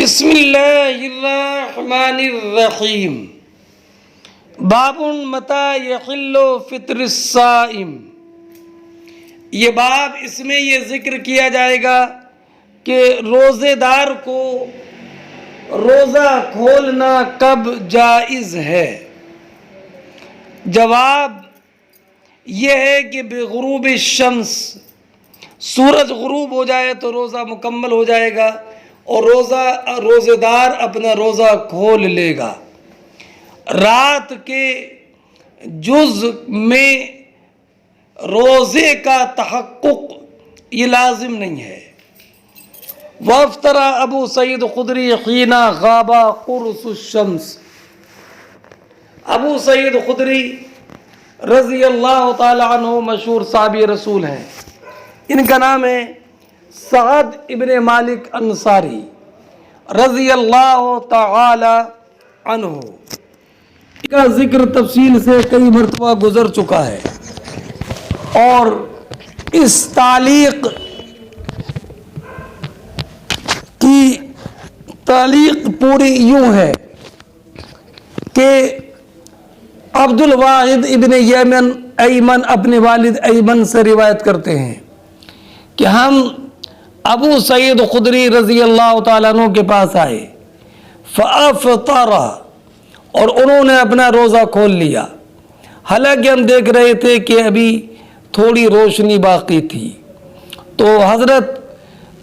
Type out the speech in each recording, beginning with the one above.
بسم اللہ الرحمن الرحیم باب متی یحل فطر الصائم۔ یہ باب اس میں یہ ذکر کیا جائے گا کہ روزے دار کو روزہ کھولنا کب جائز ہے۔ جواب یہ ہے کہ بغروب الشمس، سورج غروب ہو جائے تو روزہ مکمل ہو جائے گا اور روزے دار اپنا روزہ کھول لے گا۔ رات کے جز میں روزے کا تحقق یہ لازم نہیں ہے۔ وافطر ابو سعید خدری حین غاب قرص الشمس۔ ابو سعید خدری رضی اللہ تعالی عنہ مشہور صحابی رسول ہیں۔ ان کا نام ہے سعد ابن مالک انصاری رضی اللہ تعالی عنہ۔ ان کا ذکر تفصیل سے کئی مرتبہ گزر چکا ہے اور اس تعلیق کی تعلیق پوری یوں ہے کہ عبد الواحد ابن ایمن اپنے والد ایمن سے روایت کرتے ہیں کہ ہم ابو سعید خدری رضی اللہ تعالیٰ عنہ کے پاس آئے، فافطر، اور انہوں نے اپنا روزہ کھول لیا، حالانکہ ہم دیکھ رہے تھے کہ ابھی تھوڑی روشنی باقی تھی۔ تو حضرت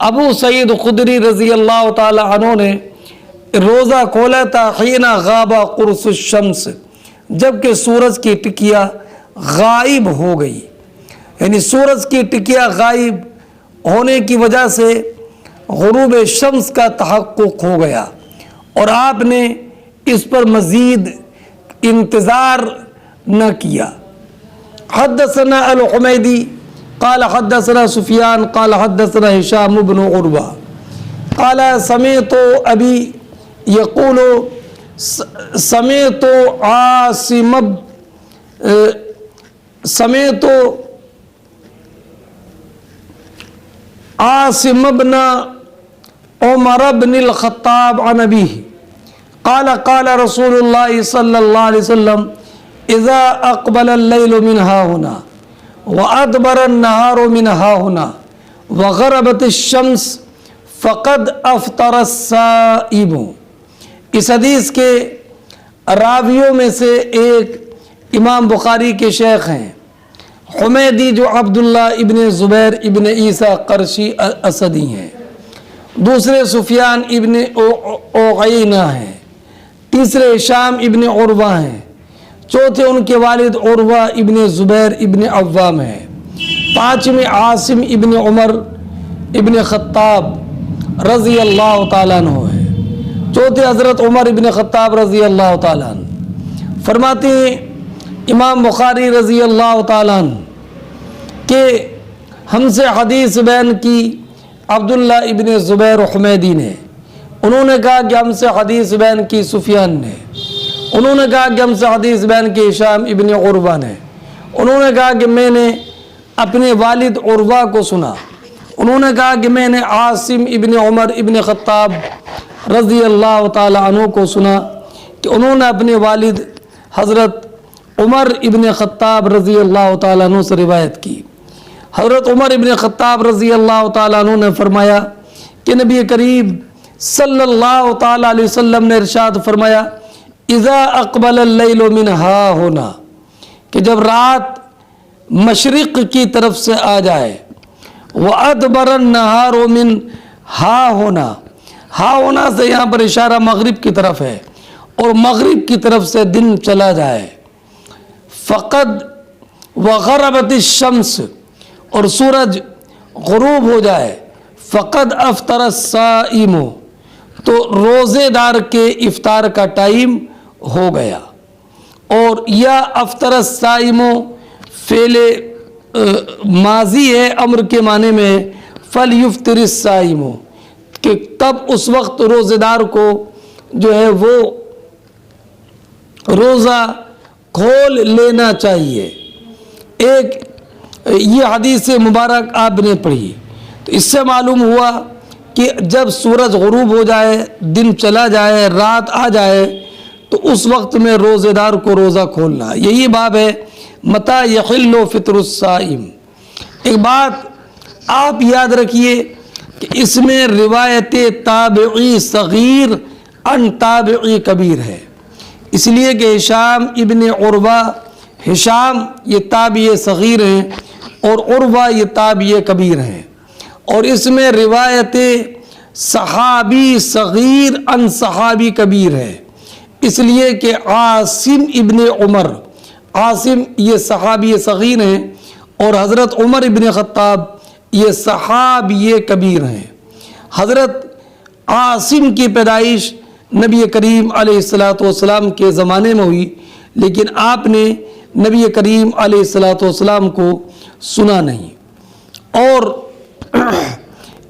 ابو سعید خدری رضی اللہ تعالیٰ عنہ نے روزہ کھولا تھا حین غاب قرص الشمس، جبکہ سورج کی ٹکیا غائب ہو گئی، یعنی سورج کی ٹکیا غائب ہونے کی وجہ سے غروب شمس کا تحقق ہو گیا اور آپ نے اس پر مزید انتظار نہ کیا۔ حدثنا الحمیدی قال حدثنا سفیان قال حدثنا ہشام بن عروہ قال سمعت ابی یقول سمعت عاصم بن عمر بن الخطاب عن ابیہ قال قال رسول اللہ صلی اللہ علیہ وسلم اذا اقبل اللیل من ہاہنا وادبر النہار من ہاہنا وغربت الشمس فقد افطر الصائم۔ اس حدیث کے راویوں میں سے ایک امام بخاری کے شیخ ہیں حمیدی، جو عبداللہ ابن زبیر ابن عیسیٰ قرشی اسدی ہیں، دوسرے سفیان ابن عیینہ ہیں، تیسرے ہشام ابن عروہ ہیں، چوتھے ان کے والد عروہ ابن زبیر ابن عوام ہیں، پانچویں عاصم ابن عمر ابن خطاب رضی اللہ تعالیٰ عنہ ہیں، چوتھے حضرت عمر ابن خطاب رضی اللہ تعالیٰ عنہ۔ فرماتے ہیں امام بخاری رضی اللہ تعالیٰ عنہ کہ ہم سے حدیث بیان کی عبداللہ ابن زبیر حمیدی نے، انہوں نے کہا کہ ہم سے حدیث بیان کی سفیان نے، انہوں نے کہا کہ ہم سے حدیث بیان کی ہشام ابن عروہ نے، انہوں نے کہا کہ میں نے اپنے والد عروہ کو سنا، انہوں نے کہا کہ میں نے عاصم ابن عمر ابن خطاب رضی اللہ تعالی عنہ کو سنا کہ انہوں نے اپنے والد حضرت عمر ابن خطاب رضی اللہ تعالیٰ عنہ سے روایت کی۔ حضرت عمر ابن خطاب رضی اللہ تعالیٰ عنہ نے فرمایا کہ نبی کریم صلی اللہ تعالیٰ علیہ وسلم نے ارشاد فرمایا اذا اقبل اللیل من ہا ہونا، کہ جب رات مشرق کی طرف سے آ جائے، وادبر النہار من ہا ہونا، ہا ہونا سے یہاں پر اشارہ مغرب کی طرف ہے، اور مغرب کی طرف سے دن چلا جائے، فقد وغربت الشمس، اور سورج غروب ہو جائے، فقد افطر الصائم، تو روزے دار کے افطار کا ٹائم ہو گیا۔ اور یا افطر الصائم فعل ماضی ہے، امر کے معنی میں فلیفطر الصائم، کہ تب اس وقت روزے دار کو جو ہے وہ روزہ کھول لینا چاہیے۔ ایک یہ حدیث مبارک آپ نے پڑھی تو اس سے معلوم ہوا کہ جب سورج غروب ہو جائے، دن چلا جائے، رات آ جائے تو اس وقت میں روزے دار کو روزہ کھولنا۔ یہی باب ہے متى یحل فطر الصائم۔ ایک بات آپ یاد رکھیے کہ اس میں روایت تابعی صغیر عن تابعی کبیر ہے، اس لیے کہ ہشام ابن عروہ، ہشام یہ تابعی صغیر ہیں اور عروہ یہ تابعی کبیر ہیں، اور اس میں روایت صحابی صغیر عن صحابی کبیر ہے، اس لیے کہ عاصم ابن عمر، عاصم یہ صحابی صغیر ہیں اور حضرت عمر ابن خطاب یہ صحابی کبیر ہیں۔ حضرت عاصم کی پیدائش نبی کریم علیہ السلام کے زمانے میں ہوئی، لیکن آپ نے نبی کریم علیہ السلام کو سنا نہیں۔ اور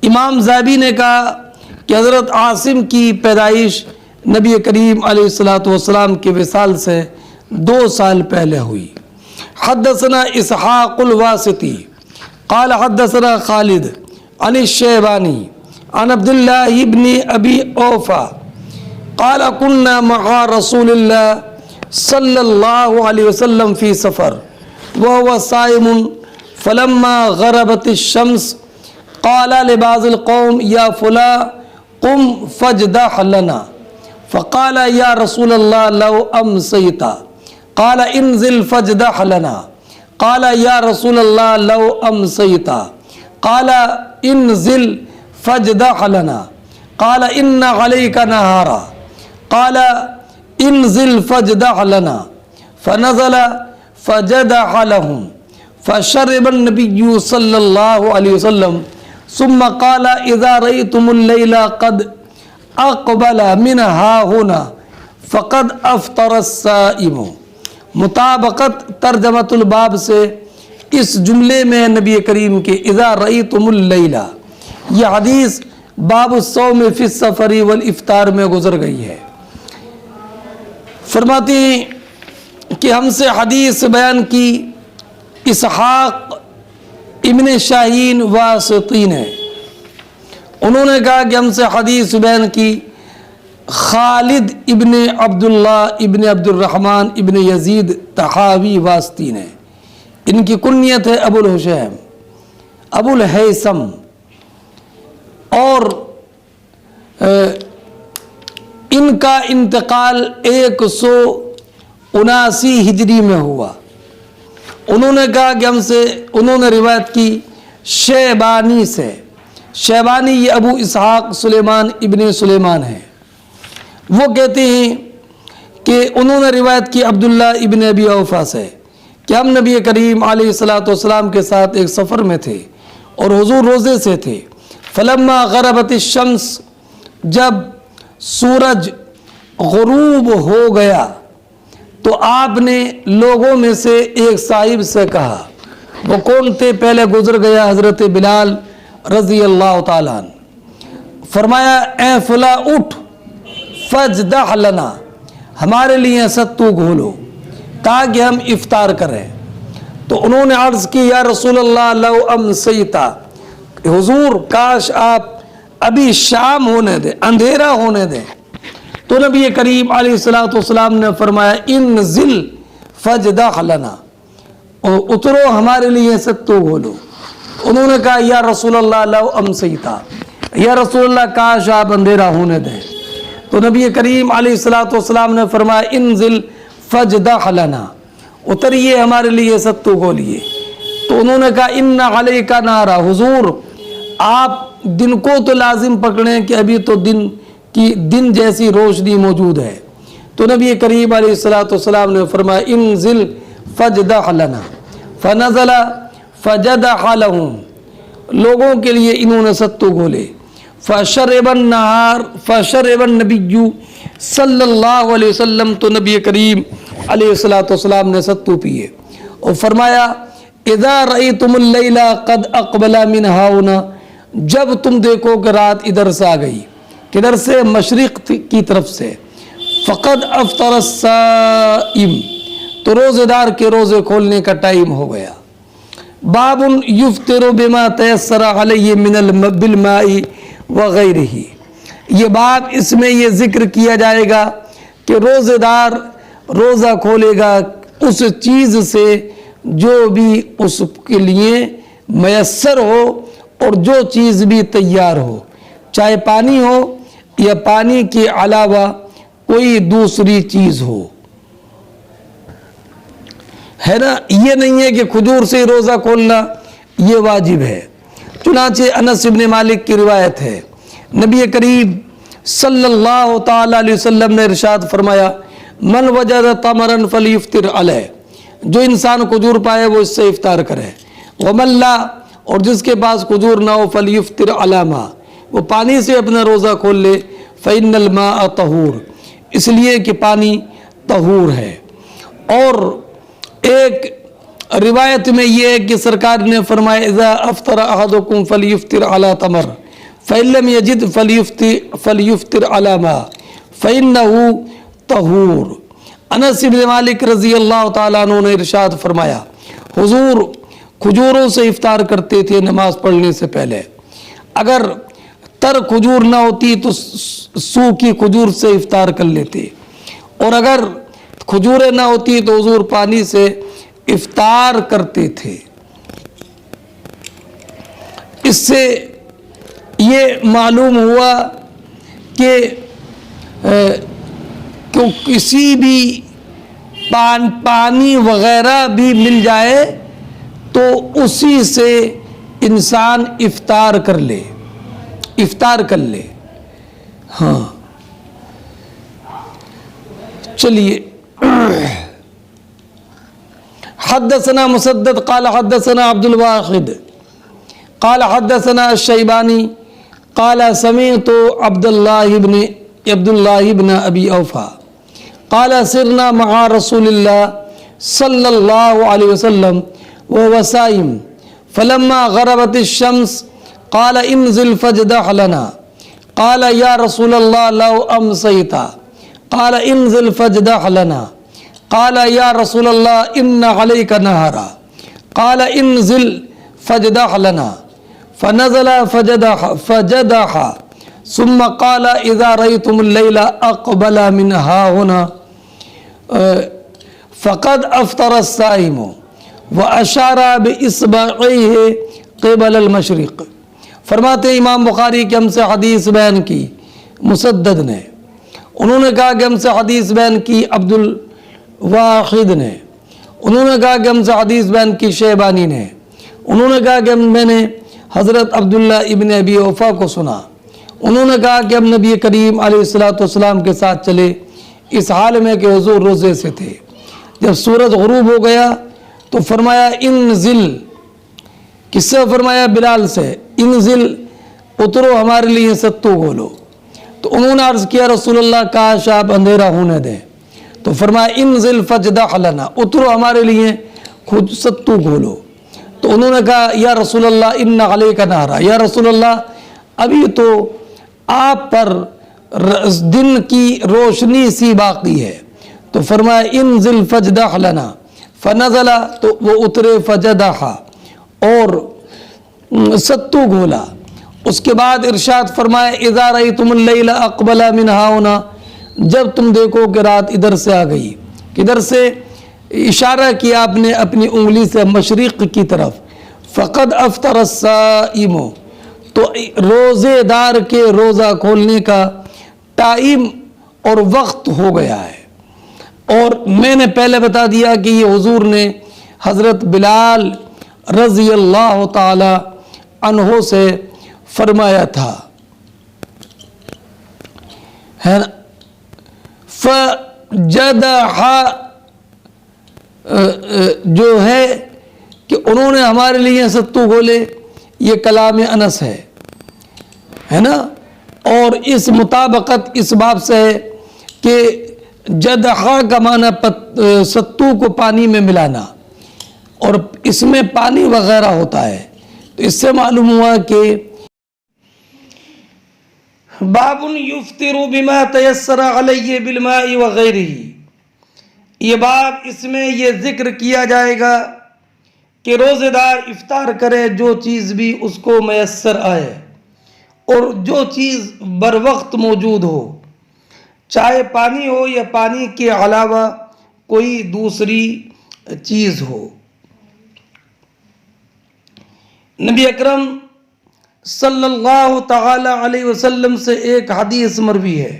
امام ذہبی نے کہا کہ حضرت عاصم کی پیدائش نبی کریم علیہ السلام کے وصال سے 2 سال پہلے ہوئی۔ حدثنا اسحاق الواسطی قال حدثنا خالد عن الشیبانی عن عبداللہ ابن ابی اوفا قال كنا مع رسول الله صلی اللہ علیہ وسلم فی سفر وهو صائم فلما غربت الشمس قال لبعض القوم یا فلان قم فاجدح لنا فقال یا رسول اللہ لو امسیت قال انزل فاجدح لنا قال یا رسول اللہ لو امسیت قال انزل فاجدح لنا قال ان علیک نہارا قال انزل فاجدح لنا فنزل فجدح لهم فشرب النبي صلی اللہ علیہ وسلم ثم قال اذا رأيتم الليل قد اقبل من ها هنا فقد افطر الصائم۔ مطابقت ترجمۃ الباب سے اس جملے میں نبی کریم کے اذا رأیتم اللیل، یہ حدیث باب الصوم فی السفر والافطار میں گزر گئی ہے۔ فرماتے ہیں کہ ہم سے حدیث بیان کی اسحاق ابن شاہین واسطی نے، انہوں نے کہا کہ ہم سے حدیث بیان کی خالد ابن عبداللہ ابن عبد الرحمن ابن یزید طحاوی واسطی نے، ان کی کنیت ہے ابو الحشیم، ابو الہیثم، اور ان کا انتقال 179 ہجری میں ہوا۔ انہوں نے کہا کہ ہم سے، انہوں نے روایت کی شیبانی سے، شیبانی یہ ابو اسحاق سلیمان ابن سلیمان ہیں، وہ کہتے ہیں کہ انہوں نے روایت کی عبداللہ ابن ابی اوفا سے کہ ہم نبی کریم علیہ السلام کے ساتھ ایک سفر میں تھے اور حضور روزے سے تھے۔ فلما غربت الشمس، جب سورج غروب ہو گیا تو آپ نے لوگوں میں سے ایک صاحب سے کہا، وہ کون تھے؟ پہلے گزر گیا حضرت بلال رضی اللہ تعالیٰ عنہ، فرمایا اے فلاں اٹھ فاجدح لنا، ہمارے لیے ستو گھولو تاکہ ہم افطار کریں۔ تو انہوں نے عرض کی یا رسول اللہ لو امسیتا، حضور کاش آپ ابھی شام ہونے دیں، اندھیرا ہونے دیں۔ تو نبی کریم علیہ السلام نے فرمایا انزل فاجدح لنا، اترو ہمارے لیے ستو گھولو۔ انہوں نے کہا یا رسول اللہ لو امسیتا، یا رسول اللہ کاش آپ اندھیرا ہونے دیں۔ تو نبی کریم علیہ السلام نے فرمایا انزل فاجدح لنا، اتریے ہمارے لیے ستو گھولیے۔ تو انہوں نے کہا ان علیک نارا، حضور آپ دن کو تو لازم پکڑیں کہ ابھی تو دن جیسی روشنی موجود ہے۔ تو نبی کریم علیہ السلام نے فرمایا انزل فاجدح لنا، فنزل فجدح لهم، لوگوں کے لیے انہوں نے ستو گھولے۔ فشرب النبی صلی اللہ علیہ وسلم، تو نبی کریم علیہ السلام نے ستو پیے اور فرمایا اذا رأیتم اللیل قد اقبل من ہاؤنا، جب تم دیکھو کہ رات ادھر سے آ گئی، کدھر سے؟ مشرق کی طرف سے، فقد افطر الصائم، تو روزے دار کے روزے کھولنے کا ٹائم ہو گیا۔ باب یفطر بما تیسر علیہ من بالماء وغیرہ. یہ باب اس میں یہ ذکر کیا جائے گا کہ روزے دار روزہ کھولے گا اس چیز سے جو بھی اس کے لیے میسر ہو اور جو چیز بھی تیار ہو، چاہے پانی ہو یا پانی کے علاوہ کوئی دوسری چیز ہو. ہے نا، یہ نہیں ہے کہ کھجور سے روزہ کھولنا یہ واجب ہے. چنانچہ انس بن مالک کی روایت ہے، نبی کریم صلی اللہ تعالی علیہ وسلم نے ارشاد فرمایا، من وجد تمرا فلیفطر علیہ، جو انسان کھجور پائے وہ اس سے افطار کرے. ومن لا، اور جس کے پاس کھجور نہ ہو، فلیفطر علی ما، وہ پانی سے اپنا روزہ کھول لے. فإن الماء طہور، اس لیے کہ پانی طہور ہے. اور ایک روایت میں یہ ہے کہ سرکار نے فرمایا، اذا افطر احدکم فلیفطر علی تمر فإن لم یجد فلیفطر علی ماء فإنہ طہور. انس بن مالک رضی اللہ تعالیٰ عنہ نے ارشاد فرمایا، حضور کھجوروں سے افطار کرتے تھے نماز پڑھنے سے پہلے. اگر تر کھجور نہ ہوتی تو سوکھی کھجور سے افطار کر لیتے، اور اگر کھجوریں نہ ہوتی تو حضور پانی سے افطار کرتے تھے. اس سے یہ معلوم ہوا کہ کسی بھی پانی وغیرہ بھی مل جائے تو اسی سے انسان افطار کر لے. ہاں چلیے. حدثنا مسدد قال حدثنا عبد الواحد قال حدثنا الشیبانی قال سمعت عبد الله بن ابی اوفا قال سرنا مع رسول اللہ صلی اللہ علیہ وسلم وهو صائم فلما غربت الشمس قال انزل فاجدح لنا قال یا رسول اللہ لو امسیت قال انزل فاجدح لنا قال یا رسول اللہ ان علیک نہرا قال انزل فاجدح لنا فنزل فجدح ثم قال اذا رأيتم الليل اقبل من ها هنا فقد افطر الصائم واشار باصبعيه قبل المشرق. فرماتے ہیں امام بخاری کہ ہم سے حدیث بیان کی مسدد نے، انہوں نے کہا کہ ہم سے حدیث بیان کی عبد الواحد نے، انہوں نے کہا کہ ہم سے حدیث بیان کی شیبانی نے، انہوں نے کہا کہ میں نے حضرت عبداللہ ابن ابی اوفا کو سنا، انہوں نے کہا کہ ہم نبی کریم علیہ السلام کے ساتھ چلے اس حال میں کہ حضور روزے سے تھے. جب سورج غروب ہو گیا تو فرمایا انزل، کس سے فرمایا؟ بلال سے، انزل اترو ہمارے لیے ستو گھولو. تو انہوں نے عرض کیا رسول اللہ کاش آپ اندھیرا ہونے دیں. تو فرمایا انزل فاجدح لنا، اترو ہمارے لیے خود ستو گھولو. تو انہوں نے کہا یا رسول اللہ ان علیک نہرا، یا رسول اللہ ابھی تو آپ پر دن کی روشنی سی باقی ہے. تو فرمایا انزل فاجدح لنا، فنزل تو وہ اترے فجدح اور ستو گھولا. اس کے بعد ارشاد فرمایا اذا رأیتم اللیل اقبل من ہاؤنا، جب تم دیکھو کہ رات ادھر سے آ گئی. کدھر سے؟ اشارہ کیا آپ نے اپنی انگلی سے مشرق کی طرف. فقد افطر الصائم، تو روزے دار کے روزہ کھولنے کا ٹائم اور وقت ہو گیا ہے. اور میں نے پہلے بتا دیا کہ یہ حضور نے حضرت بلال رضی اللہ تعالی عنہ سے فرمایا تھا، ہے نا. فجدح جو ہے کہ انہوں نے ہمارے لیے ستو گھولے، یہ کلام انس ہے نا. اور اس مطابقت اس باب سے ہے کہ جدحا کا معنی ستو کو پانی میں ملانا، اور اس میں پانی وغیرہ ہوتا ہے. تو اس سے معلوم ہوا کہ باب یفطر بما تیسر علیہ بالماء وغیرہ، یہ باب اس میں یہ ذکر کیا جائے گا کہ روزے دار افطار کرے جو چیز بھی اس کو میسر آئے، اور جو چیز بر وقت موجود ہو، چاہے پانی ہو یا پانی کے علاوہ کوئی دوسری چیز ہو۔ نبی اکرم صلی اللہ تعالی علیہ وسلم سے ایک حدیث مروی ہے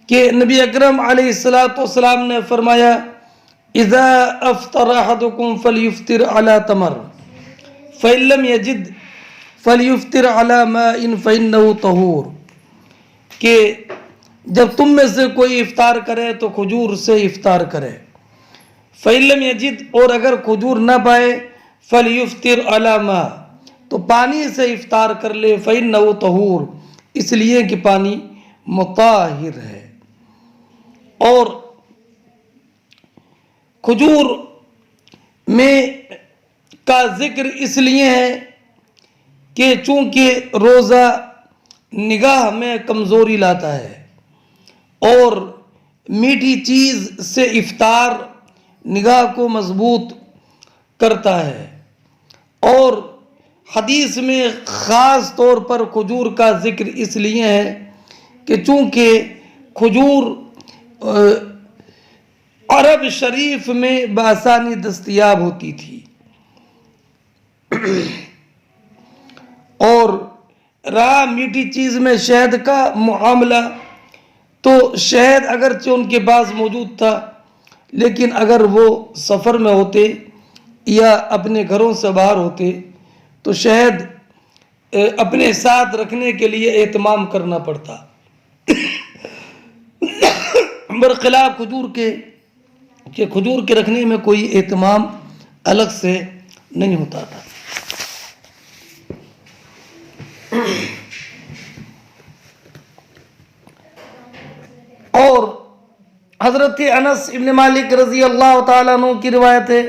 کہ نبی اکرم علیہ السلام نے فرمایا اذا افطر احدکم فلیفطر علی تمر فإن لم یجد فلیفطر علی ماء فإنہ طہور، کہ جب تم میں سے کوئی افطار کرے تو کھجور سے افطار کرے، فإن لم یجد، اور اگر کھجور نہ پائے، فلیفطر علی ماء، تو پانی سے افطار کر لے، فإنہ طہور، اس لیے کہ پانی مطہر ہے۔ اور کھجور میں کا ذکر اس لیے ہے کہ چونکہ روزہ نگاہ میں کمزوری لاتا ہے اور میٹھی چیز سے افطار نگاہ کو مضبوط کرتا ہے، اور حدیث میں خاص طور پر کھجور کا ذکر اس لیے ہے کہ چونکہ کھجور عرب شریف میں بآسانی دستیاب ہوتی تھی، اور رہا میٹھی چیز میں شہد کا معاملہ، تو شہد اگرچہ ان کے پاس موجود تھا، لیکن اگر وہ سفر میں ہوتے یا اپنے گھروں سے باہر ہوتے تو شہد اپنے ساتھ رکھنے کے لیے اہتمام کرنا پڑتا، برخلاف کھجور کے کہ کھجور کے رکھنے میں کوئی اہتمام الگ سے نہیں ہوتا تھا۔ اور حضرت انس ابن مالک رضی اللہ تعالیٰ عنہ کی روایت ہے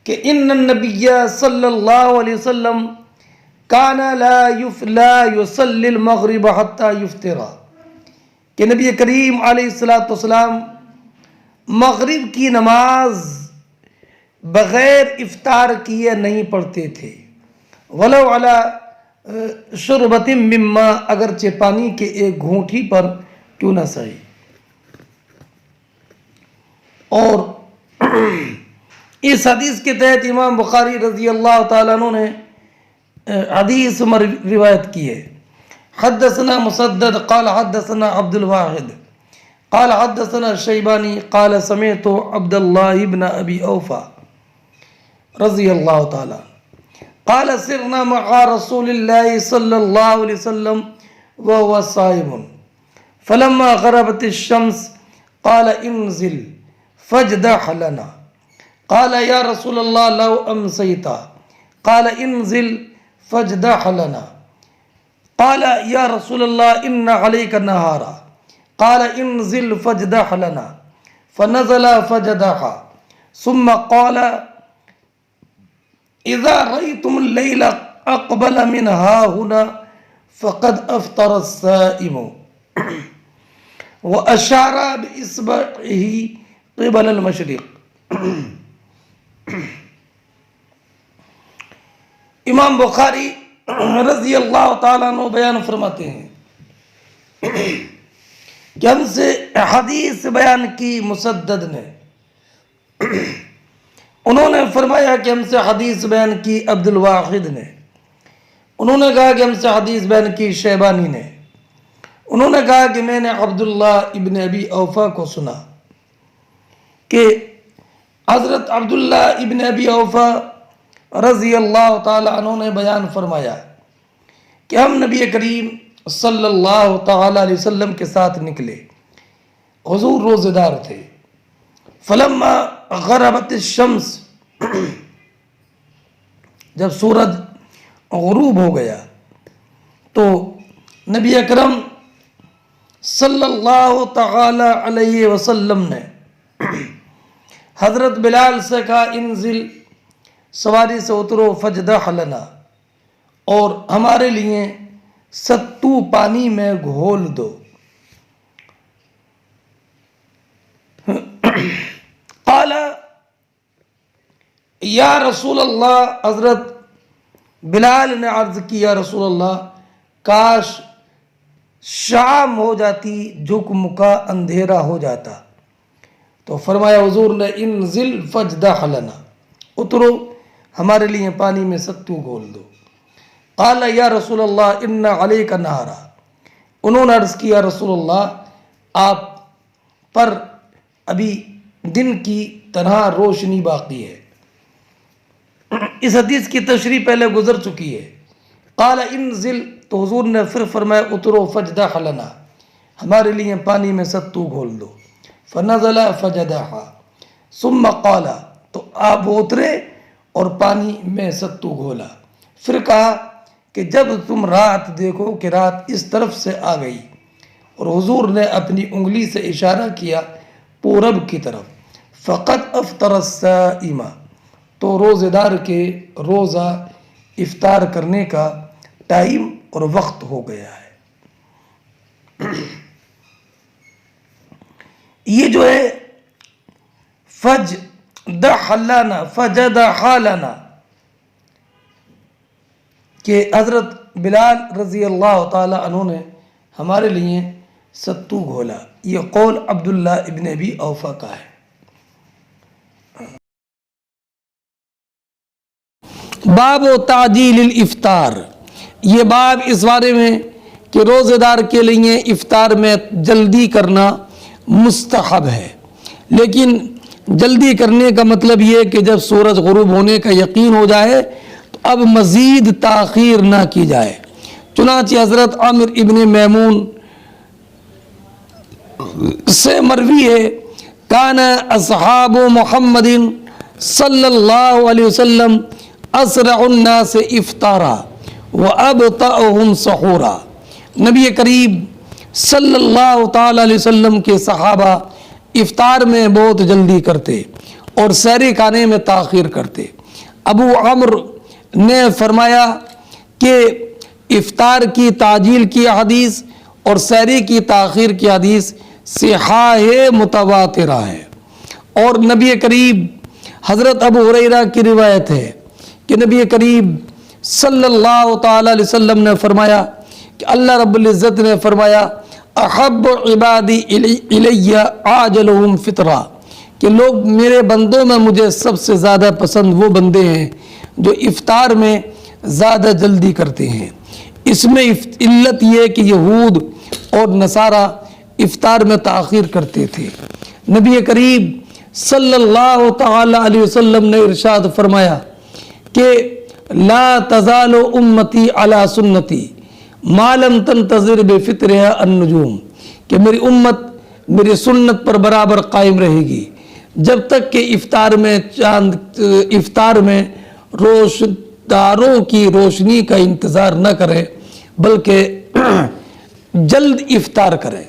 کہ ان النبی صلی اللہ علیہ وسلم کان لا یصلی المغرب حتی یفطر، کہ نبی کریم علیہ السلام مغرب کی نماز بغیر افطار کیے نہیں پڑھتے تھے، ولو علی شربۃ من ماء، اگرچہ پانی کے ایک گھونٹی پر کیوں نہ سہی۔ اور اس حدیث کے تحت امام بخاری رضی اللہ تعالیٰ عنہ نے حدیث روایت کی ہے۔ حدثنا مسدد قال حدثنا عبد الواحد قال حدثنا شیبانی قال سمعت عبد اللہ بن ابی اوفا رضی اللہ تعالیٰ قال سرنا مع رسول اللہ صلی اللہ علیہ وسلم وهو صائم فلما غربت الشمس قال انزل فاجدح لنا، قال یا رسول اللہ لو امسیت، قال انزل فاجدح لنا، قال یا رسول اللہ ان علیک نہارا، قال انزل فاجدح لنا، فنزل فجدح، ثم قال اذا رأيتم اللیل اقبل من هاهنا فقد افطر الصائم، واشار باصبعه قبل المشرق۔ امام بخاری رضی اللہ تعالیٰ عنہ بیان فرماتے ہیں کہ ہم سے حدیث بیان کی مسدد نے، انہوں نے فرمایا کہ ہم سے حدیث بیان کی عبد الواحد نے، انہوں نے کہا کہ ہم سے حدیث بیان کی شیبانی نے، انہوں نے کہا کہ میں نے عبداللہ ابن ابی اوفا کو سنا کہ حضرت عبداللہ ابن ابی اوفا رضی اللہ تعالی عنہ نے بیان فرمایا کہ ہم نبی کریم صلی اللہ تعالی علیہ وسلم کے ساتھ نکلے، حضور روزہ دار تھے، فلما غربت الشمس، جب سورج غروب ہو گیا تو نبی اکرم صلی اللہ تعالی علیہ وسلم نے حضرت بلال سے کہا انزل، سواری سے اترو، فجدح لنا، اور ہمارے لیے ستو پانی میں گھول دو۔ قال یا رسول اللہ، حضرت بلال نے عرض کیا رسول اللہ کاش شام ہو جاتی جھکم کا اندھیرا ہو جاتا. تو فرمایا حضور نے انزل فجدح لنا، اترو ہمارے لیے پانی میں ستو گھول دو. قال یا رسول اللہ ان علیک نہارا، انہوں نے عرض کیا رسول اللہ آپ پر ابھی دن کی تنہا روشنی باقی ہے. اس حدیث کی تشریح پہلے گزر چکی ہے. قال انزل، تو حضور نے پھر فرمایا اترو فجدح لنا، ہمارے لیے پانی میں ستو گھول دو. فنزل فجدح ثم قال، تو آپ اترے اور پانی میں ستو گھولا. پھر کہا کہ جب تم رات دیکھو کہ رات اس طرف سے آ گئی، اور حضور نے اپنی انگلی سے اشارہ کیا پورب کی طرف، فقط افطر الصائم، تو روزہ دار کے روزہ افطار کرنے کا ٹائم اور وقت ہو گیا ہے. یہ جو ہے فجدح لنا کہ حضرت بلال رضی اللہ تعالی عنہ نے ہمارے لیے ستو گھولا، یہ قول عبداللہ ابن ابی اوفا کا ہے. باب و تعجیل الافطار، یہ باب اس بارے میں کہ روزہ دار کے لیے افطار میں جلدی کرنا مستحب ہے، لیکن جلدی کرنے کا مطلب یہ کہ جب سورج غروب ہونے کا یقین ہو جائے تو اب مزید تاخیر نہ کی جائے. چنانچہ حضرت عامر ابن میمون سے مروی ہے کان اصحاب محمد صلی اللہ علیہ وسلم اسرع الناس افطارا وابطأهم سحورا. نبی کریم صلی اللہ تعالی علیہ وسلم کے صحابہ افطار میں بہت جلدی کرتے اور سحری کھانے میں تاخیر کرتے. ابو عمرو نے فرمایا کہ افطار کی تعجیل کی حدیث اور سحری کی تاخیر کی حدیث صحاح متواترہ ہے. اور نبی کریم حضرت ابو ہریرہ کی روایت ہے کہ نبی کریم صلی اللہ تعالی علیہ وسلم نے فرمایا کہ اللہ رب العزت نے فرمایا احب عبادی الی عاجلہم فطرہ، کہ لوگ میرے بندوں میں مجھے سب سے زیادہ پسند وہ بندے ہیں جو افطار میں زیادہ جلدی کرتے ہیں. اس میں علت یہ کہ یہود اور نصارہ افطار میں تاخیر کرتے تھے. نبی کریم صلی اللہ تعالی علیہ وسلم نے ارشاد فرمایا کہ لا تزال امتی علی سنتی ما لم تنتظر بفطرها النجوم، کہ میری امت میری سنت پر برابر قائم رہے گی جب تک کہ افطار میں روشداروں کی روشنی کا انتظار نہ کرے بلکہ جلد افطار کرے.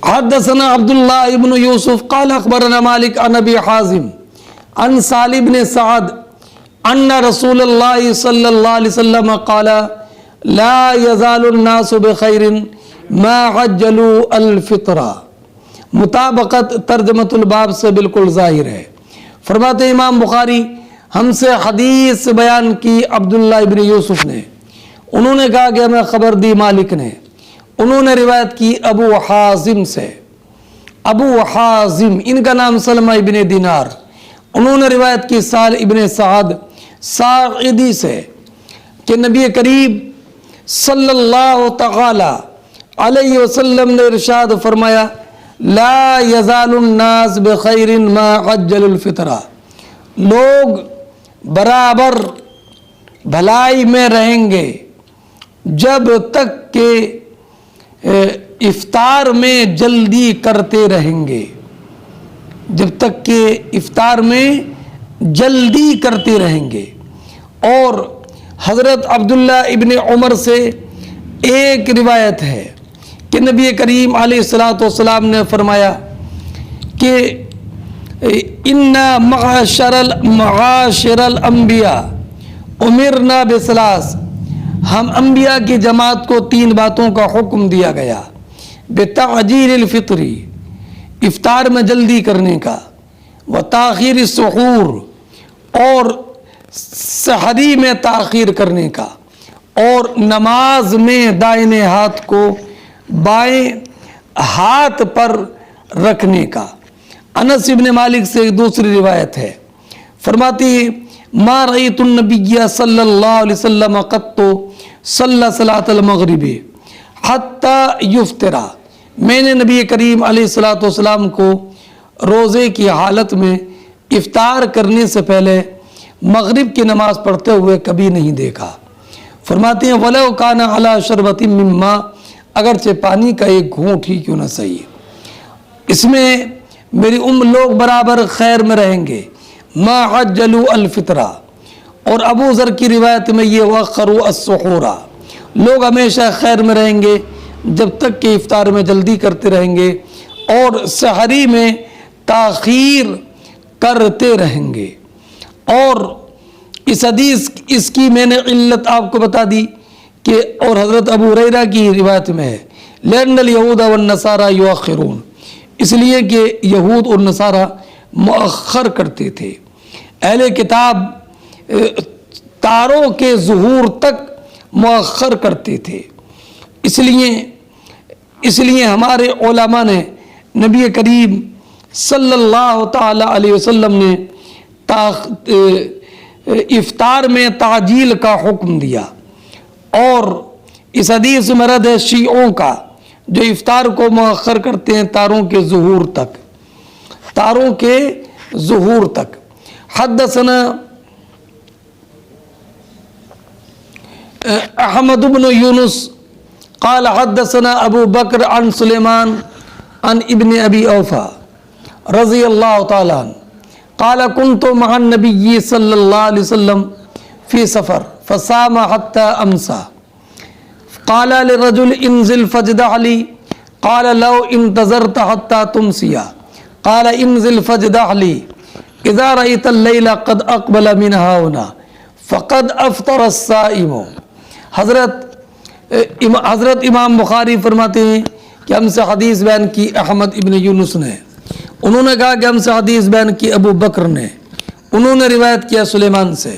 حدثنا عبداللہ ابن یوسف قال اخبرنا مالک عن ابی حازم عن سالم بن سعد ان رسول اللہ صلی اللہ علیہ وسلم قال لا يزال الناس بخیر ما عجلوا الفطرہ. مطابقت ترجمۃ الباب سے بالکل ظاہر ہے. فرماتے امام بخاری ہم سے حدیث بیان کی عبداللہ ابن یوسف نے، انہوں نے کہا کہ ہمیں خبر دی مالک نے، انہوں نے روایت کی ابو حازم سے. ابو حازم ان کا نام سلمہ ابن دینار، انہوں نے روایت کی سال ابن سعد ساعدی سے کہ نبی کریم صلی اللہ تعالی علیہ وسلم نے ارشاد فرمایا لا یزال الناس بخیر ما عجل الفطرہ، لوگ برابر بھلائی میں رہیں گے جب تک کہ افطار میں جلدی کرتے رہیں گے، جب تک کہ افطار میں جلدی کرتے رہیں گے. اور حضرت عبداللہ ابن عمر سے ایک روایت ہے کہ نبی کریم علیہ السلام نے فرمایا کہ اِنَّا معاشر الانبیاء امرنا بثلاث، ہم انبیاء کی جماعت کو 3 باتوں کا حکم دیا گیا، بتعجیل الفطر، افطار میں جلدی کرنے کا، وتاخیر السحور، اور سحری میں تاخیر کرنے کا اور نماز میں دائیں ہاتھ کو بائیں ہاتھ پر رکھنے کا۔ انس ابن مالک سے ایک دوسری روایت ہے، فرماتی ہے ما رأیت النبی صلی اللہ علیہ وسلم قط صلی صلاۃ المغرب حتی یفترا، میں نے نبی کریم علیہ الصلوۃ والسلام کو روزے کی حالت میں افطار کرنے سے پہلے مغرب کی نماز پڑھتے ہوئے کبھی نہیں دیکھا۔ فرماتے ہیں وَلَوْ كَانَ عَلَى شَرْبَةٍ مِّن مَّاءٍ، اگرچہ پانی کا ایک گھونٹ ہی کیوں نہ صحیح، اس میں میری لوگ برابر خیر میں رہیں گے۔ ما عجلوا الفطرہ، اور ابو ذر کی روایت میں یہ وَأَخَّرُوا السُّحُورَ، لوگ ہمیشہ خیر میں رہیں گے جب تک کہ افطار میں جلدی کرتے رہیں گے اور سحری میں تاخیر کرتے رہیں گے۔ اور اس حدیث اس کی میں نے علت آپ کو بتا دی کہ اور حضرت ابو ہریرہ کی روایت میں ہے لأن اليہود والنصارى یؤخرون، اس لیے کہ یہود اور نصارہ مؤخر کرتے تھے۔ اہل کتاب تاروں کے ظہور تک مؤخر کرتے تھے، اس لیے ہمارے علماء نے نبی کریم صلی اللہ تعالی علیہ وسلم نے افطار میں تعجیل کا حکم دیا، اور اس حدیث میں رد ہے شیعوں کا جو افطار کو مؤخر کرتے ہیں تاروں کے ظہور تک۔ حدثنا احمد بن یونس قال حدثنا ابو بکر عن سلیمان عن ابن ابی اوفا رضی اللہ تعالی عنہ قال كنت مع النبي صلى الله عليه وسلم في سفر فصام حتى امسى قال للرجل انزل فاجدع لي قال لو انتظرت حتى تمسي قال انزل فاجدع لي اذا رأيت الليل قد اقبل من هنا فقد افطر الصائم۔ حضرت امام بخاری فرماتے ہیں کہ ہم سے حدیث بیان کی احمد ابن یونس نے، انہوں نے کہا کہ ہم سے حدیث بیان کی ابو بکر نے، انہوں نے روایت کیا سلیمان سے،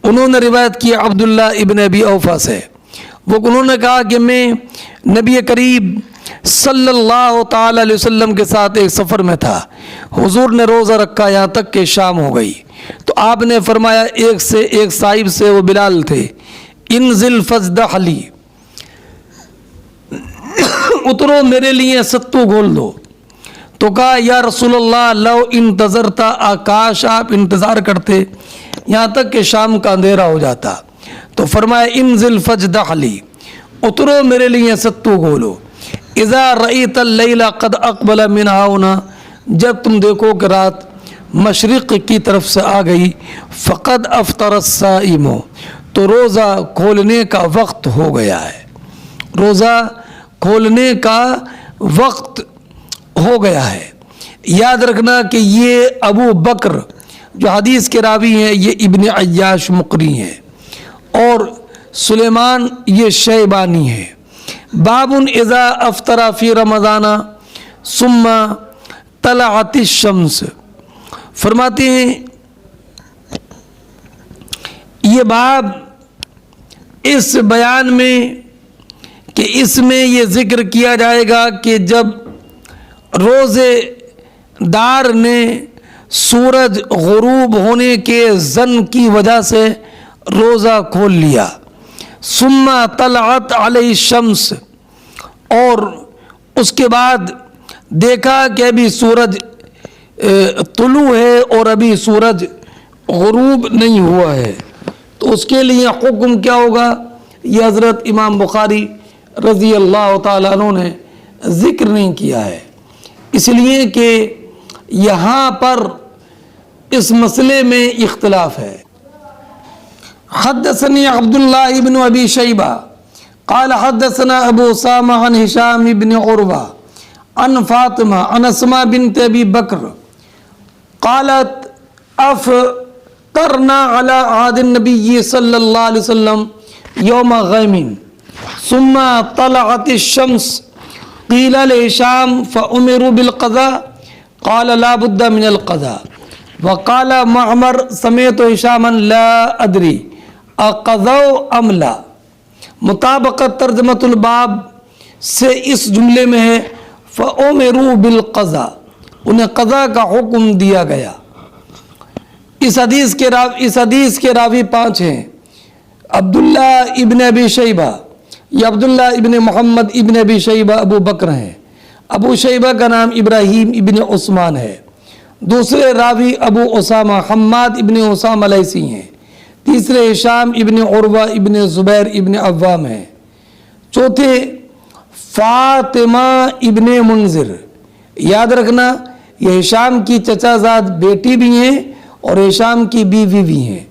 انہوں نے روایت کی عبداللہ ابن ابی اوفا سے، انہوں نے کہا کہ میں نبی کریم صلی اللہ تعالی علیہ وسلم کے ساتھ ایک سفر میں تھا، حضور نے روزہ رکھا یہاں تک کہ شام ہو گئی، تو آپ نے فرمایا ایک صاحب سے، وہ بلال تھے، انزل فاجدع لی، اترو میرے لیے ستو گھول دو۔ تو کہا یا رسول اللہ لو انتظرتا، آکاش آپ انتظار کرتے یہاں تک کہ شام کا اندھیرا ہو جاتا۔ تو فرمایا انزل فاجدع لی، اترو میرے لیے ستو گھولو۔ اذا رأیت اللیل قد اقبل من ہاؤنا، جب تم دیکھو کہ رات مشرق کی طرف سے آ گئی، فقد افطر الصائم، تو روزہ کھولنے کا وقت ہو گیا ہے، روزہ کھولنے کا وقت ہو گیا ہے۔ یاد رکھنا کہ یہ ابو بکر جو حدیث کے راوی ہیں یہ ابن عیاش مقری ہیں، اور سلیمان یہ شیبانی ہے۔ باب اذا افطر فی رمضان ثم طلعت الشمس، فرماتے ہیں یہ باب اس بیان میں کہ اس میں یہ ذکر کیا جائے گا کہ جب روزے دار نے سورج غروب ہونے کے ظن کی وجہ سے روزہ کھول لیا، ثم طلعت علیہ الشمس، اور اس کے بعد دیکھا کہ ابھی سورج طلوع ہے اور ابھی سورج غروب نہیں ہوا ہے، تو اس کے لیے حکم کیا ہوگا؟ یہ حضرت امام بخاری رضی اللہ تعالیٰ عنہ نے ذکر نہیں کیا ہے، اس لیے کہ یہاں پر اس مسئلے میں اختلاف ہے۔ حدثني عبد الله بن ابي شيبه قال حدثنا ابو اسامه عن هشام بن عروه عن فاطمه عن اسماء بنت ابي بكر قالت افطرنا على عهد النبي صلى الله عليه وسلم يوم غيم ثم طلعت الشمس قيل لهشام فأمروا بالقضاء قال لا بد من القضاء وقال معمر سمیت ہشاما لا ادری اقضوا ام لا. مطابقت ترجمۃ الباب سے اس جملے میں ہے فَأُمِرُوا بِالْقَضَاءِ، انہیں قضا کا حکم دیا گیا. اس حدیث کے راوی 5 ہیں. عبداللہ ابن ابی شیبہ، یہ عبداللہ ابن محمد ابن ابی شیبہ ابو بکر ہیں. ابو شیبہ کا نام ابراہیم ابن عثمان ہے. دوسرے راوی ابو اسامہ حماد ابن اسامہ لیثی ہیں. تیسرے ہشام ابن عروہ ابن زبیر ابن عوام ہیں. چوتھے فاطمہ ابن منذر. یاد رکھنا یہ ہشام کی چچا زاد بیٹی بھی ہیں اور ہشام کی بیوی بھی ہیں.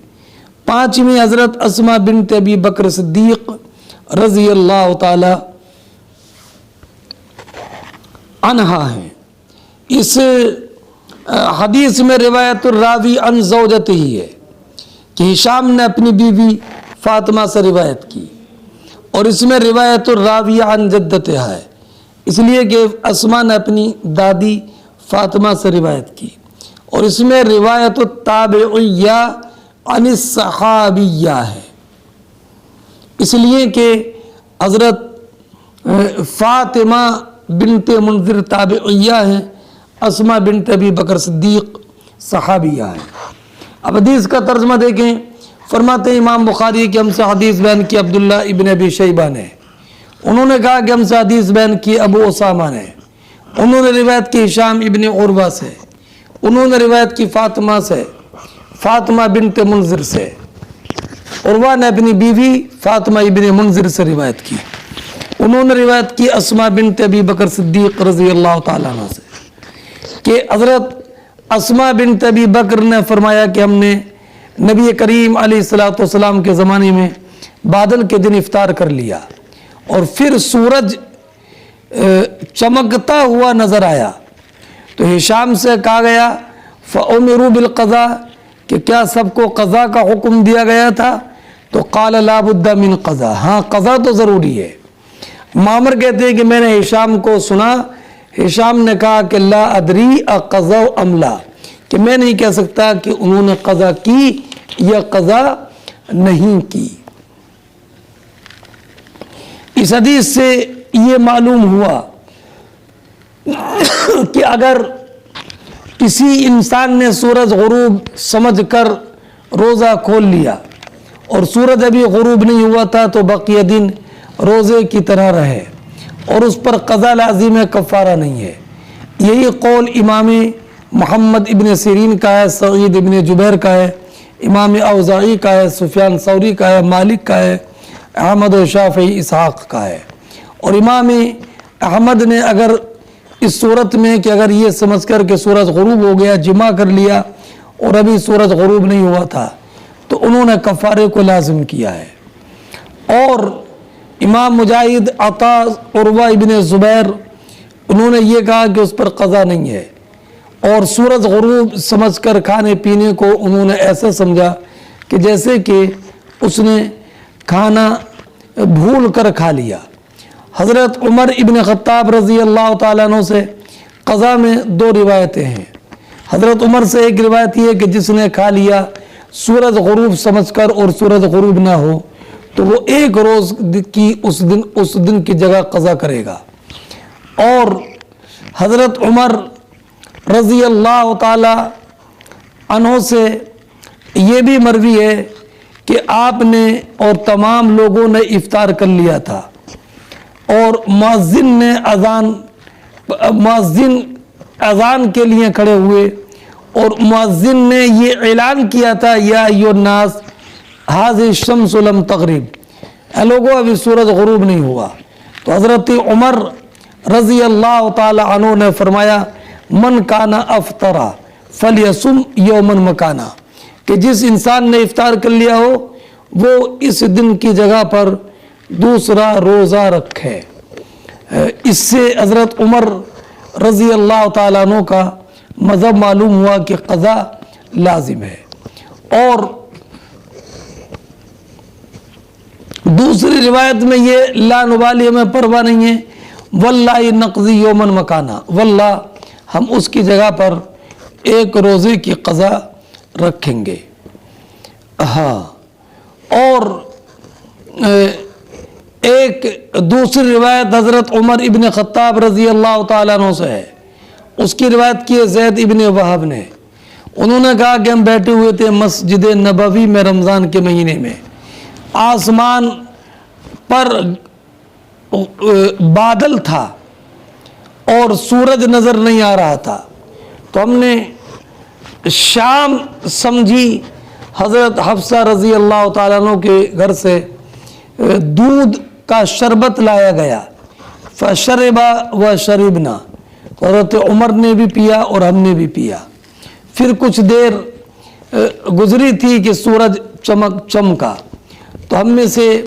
5ویں حضرت اسماء بنت ابی بکر صدیق رضی اللہ تعالی عنہا ہیں. اس حدیث میں روایت الراوی عن زوجتہ ہی ہے کہ ہشام نے اپنی بیوی فاطمہ سے روایت کی، اور اس میں روایت الراوی عن جدتہ ہے اس لیے کہ اسماء نے اپنی دادی فاطمہ سے روایت کی. اور اس میں روایت التابعیہ عن الصحابیہ ہے اس لیے کہ حضرت فاطمہ بنت منذر تابعیہ ہیں، اسماء بنت ابی بکر صدیق صحابیہ ہیں. اب حدیث کا ترجمہ دیکھیں. فرماتے ہیں امام بخاری کہ ہم سے حدیث بیان کی عبداللہ ابن ابی شیبہ نے. انہوں نے کہا کہ ہم سے حدیث بیان کی ابو اسامہ نے. انہوں نے روایت کی ہشام ابن عروہ سے. انہوں نے روایت کی فاطمہ سے، فاطمہ بنت منذر سے. عروہ نے اپنی بیوی فاطمہ ابن منذر سے روایت کی. انہوں نے روایت کی اسماء بنت ابی بکر صدیق رضی اللہ تعالیٰ عنہ سے کہ حضرت اسماء بنت ابی بکر نے فرمایا کہ ہم نے نبی کریم علیہ الصلوۃ والسلام کے زمانے میں بادل کے دن افطار کر لیا اور پھر سورج چمکتا ہوا نظر آیا تو ہشام سے کہا گیا فَأُمِرُوا بِالْقَضَاءِ کہ کیا سب کو قضا کا حکم دیا گیا تھا؟ تو قال لا بد من قضا، ہاں قضا تو ضروری ہے. معمر کہتے ہیں کہ میں نے ہشام کو سنا، ہشام نے کہا کہ لا ادری اقضوا ام لا، کہ میں نہیں کہہ سکتا کہ انہوں نے قضا کی یا قضا نہیں کی. اس حدیث سے یہ معلوم ہوا کہ اگر کسی انسان نے سورج غروب سمجھ کر روزہ کھول لیا اور سورج ابھی غروب نہیں ہوا تھا تو بقیہ دن روزے کی طرح رہے اور اس پر قضا لازم ہے، کفارہ نہیں ہے. یہی قول امام محمد ابن سیرین کا ہے، سعید ابن جبیر کا ہے، امام اوزاعی کا ہے، سفیان ثوری کا ہے، مالک کا ہے، احمد و شافعی اسحاق کا ہے. اور امام احمد نے اگر اس صورت میں کہ اگر یہ سمجھ کر کہ سورج غروب ہو گیا جمع کر لیا اور ابھی سورج غروب نہیں ہوا تھا تو انہوں نے کفارے کو لازم کیا ہے. اور امام مجاہد، عطا، عروہ ابن زبیر انہوں نے یہ کہا کہ اس پر قضا نہیں ہے. اور سورج غروب سمجھ کر کھانے پینے کو انہوں نے ایسا سمجھا کہ جیسے کہ اس نے کھانا بھول کر کھا لیا. حضرت عمر ابن خطاب رضی اللہ تعالیٰ عنہ سے قضا میں 2 روایتیں ہیں. حضرت عمر سے ایک روایت یہ ہے کہ جس نے کھا لیا سورج غروب سمجھ کر اور سورج غروب نہ ہو تو وہ 1 روز کی اس دن کی جگہ قضا کرے گا. اور حضرت عمر رضی اللہ تعالی عنہ سے یہ بھی مروی ہے کہ آپ نے اور تمام لوگوں نے افطار کر لیا تھا اور مؤذن اذان کے لیے کھڑے ہوئے اور مؤذن نے یہ اعلان کیا تھا یا ایھا الناس ھذہ الشمس لم تغرب، اے لوگوں ابھی سورج غروب نہیں ہوا. تو حضرت عمر رضی اللہ تعالی عنہ نے فرمایا من کان افطر فلیصم یوما مکانا، کہ جس انسان نے افطار کر لیا ہو وہ اس دن کی جگہ پر دوسرا روزہ رکھے. اس سے حضرت عمر رضی اللہ تعالیٰ عنہ کا مذہب معلوم ہوا کہ قضا لازم ہے. اور دوسری روایت میں یہ لا نبالی ہمیں پرواہ نہیں ہے واللہ نقضی یومن مکانا، واللہ ہم اس کی جگہ پر ایک روزے کی قضا رکھیں گے۔ ہاں، اور ایک دوسری روایت حضرت عمر ابن خطاب رضی اللہ تعالیٰ عنہ سے ہے، اس کی روایت کی ہے زید ابن وہب نے۔ انہوں نے کہا کہ ہم بیٹھے ہوئے تھے مسجد نبوی میں رمضان کے مہینے میں، آسمان پر بادل تھا اور سورج نظر نہیں آ رہا تھا، تو ہم نے شام سمجھی۔ حضرت حفصہ رضی اللہ تعالیٰ عنہ کے گھر سے دودھ کا شربت لایا گیا، فشربا و شربنا، حضرت عمر نے بھی پیا اور ہم نے بھی پیا۔ پھر کچھ دیر گزری تھی کہ سورج چمکا، تو ہم میں سے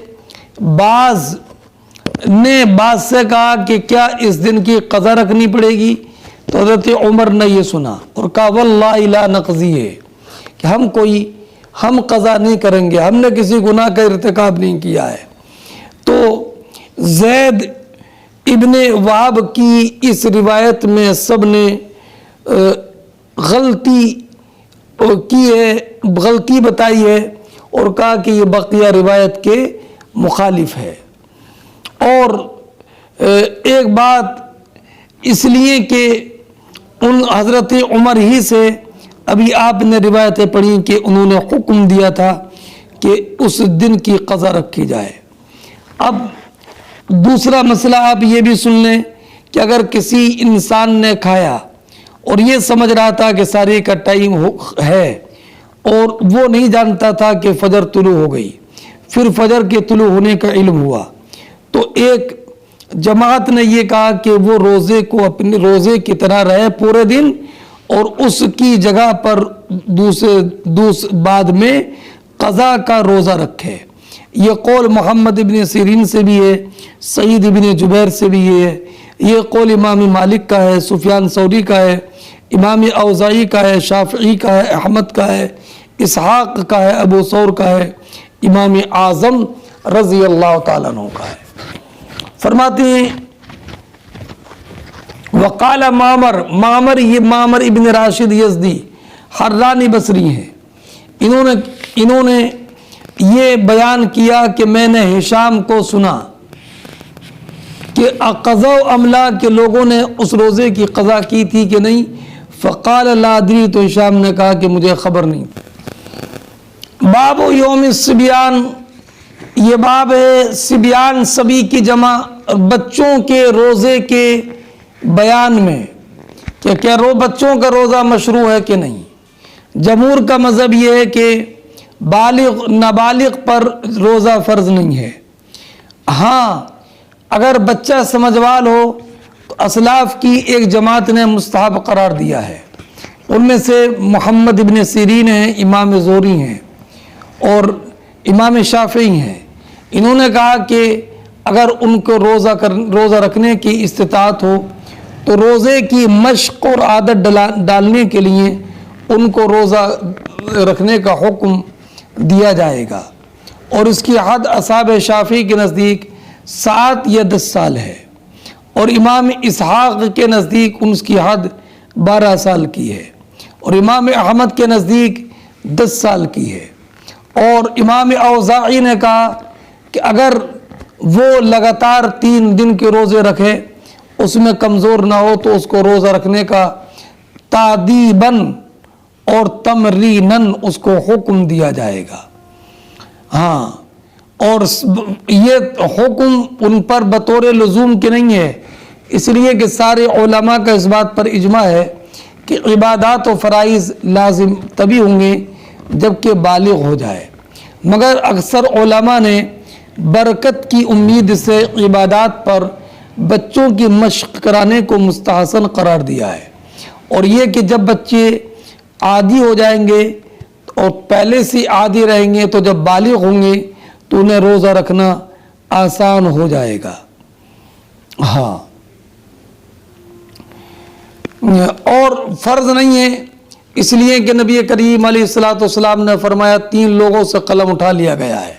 بعض نے بعض سے کہا کہ کیا اس دن کی قضا رکھنی پڑے گی؟ تو حضرت عمر نے یہ سنا اور کہا واللہ لا نقضی ہے، کہ ہم قضا نہیں کریں گے، ہم نے کسی گناہ کا ارتکاب نہیں کیا ہے۔ تو زید ابن وہب کی اس روایت میں سب نے غلطی بتائی ہے اور کہا کہ یہ بقیہ روایت کے مخالف ہے۔ اور ایک بات اس لیے کہ ان حضرت عمر ہی سے ابھی آپ نے روایتیں پڑھی کہ انہوں نے حکم دیا تھا کہ اس دن کی قضا رکھی جائے۔ اب دوسرا مسئلہ آپ یہ بھی سن لیں کہ اگر کسی انسان نے کھایا اور یہ سمجھ رہا تھا کہ ساری کا ٹائم ہے اور وہ نہیں جانتا تھا کہ فجر طلوع ہو گئی، پھر فجر کے طلوع ہونے کا علم ہوا، تو ایک جماعت نے یہ کہا کہ وہ روزے کو اپنے روزے کی طرح رہے پورے دن اور اس کی جگہ پر بعد میں قضا کا روزہ رکھے۔ یہ قول محمد ابن سیرین سے بھی ہے، سعید ابن جبیر سے بھی ہے، یہ قول امام مالک کا ہے، سفیان ثوری کا ہے، امام اوزاعی کا ہے، شافعی کا ہے، احمد کا ہے، اسحاق کا ہے، ابو ثور کا ہے، امام اعظم رضی اللہ تعالیٰ عنہ کا ہے۔ فرماتے ہیں وقال معمر یہ معمر ابن راشد یزدی حرانی بصری ہیں، انہوں نے یہ بیان کیا کہ میں نے ہشام کو سنا کہ قضا و عملہ کے لوگوں نے اس روزے کی قضا کی تھی کہ نہیں، فقال لا ادری، تو ہشام نے کہا کہ مجھے خبر نہیں۔ باب یوم الصبیان، یہ باب ہے صبیان صبی کی جمع بچوں کے روزے کے بیان میں کہ کیا بچوں کا روزہ مشروع ہے کہ نہیں۔ جمہور کا مذہب یہ ہے کہ نابالغ پر روزہ فرض نہیں ہے، ہاں اگر بچہ سمجھوال ہو تو اسلاف کی ایک جماعت نے مستحب قرار دیا ہے، ان میں سے محمد ابن سیرین ہیں، امام زہری ہیں اور امام شافعی ہیں۔ انہوں نے کہا کہ اگر ان کو روزہ رکھنے کی استطاعت ہو تو روزے کی مشق اور عادت ڈالنے کے لیے ان کو روزہ رکھنے کا حکم دیا جائے گا، اور اس کی حد اصحاب شافعی کے نزدیک 7 یا 10 سال ہے، اور امام اسحاق کے نزدیک اس کی حد 12 سال کی ہے، اور امام احمد کے نزدیک 10 سال کی ہے۔ اور امام اوزاعی نے کہا کہ اگر وہ لگاتار 3 دن کے روزے رکھے اس میں کمزور نہ ہو تو اس کو روزہ رکھنے کا تادیباً اور تمریناً اس کو حکم دیا جائے گا۔ ہاں، اور یہ حکم ان پر بطور لزوم کے نہیں ہے، اس لیے کہ سارے علماء کا اس بات پر اجماع ہے کہ عبادات و فرائض لازم تبھی ہوں گے جب کہ بالغ ہو جائے، مگر اکثر علماء نے برکت کی امید سے عبادات پر بچوں کی مشق کرانے کو مستحسن قرار دیا ہے، اور یہ کہ جب بچے عادی ہو جائیں گے اور پہلے سے عادی رہیں گے تو جب بالغ ہوں گے تو انہیں روزہ رکھنا آسان ہو جائے گا۔ ہاں، اور فرض نہیں ہے اس لیے کہ نبی کریم علیہ السلام نے فرمایا 3 لوگوں سے قلم اٹھا لیا گیا ہے،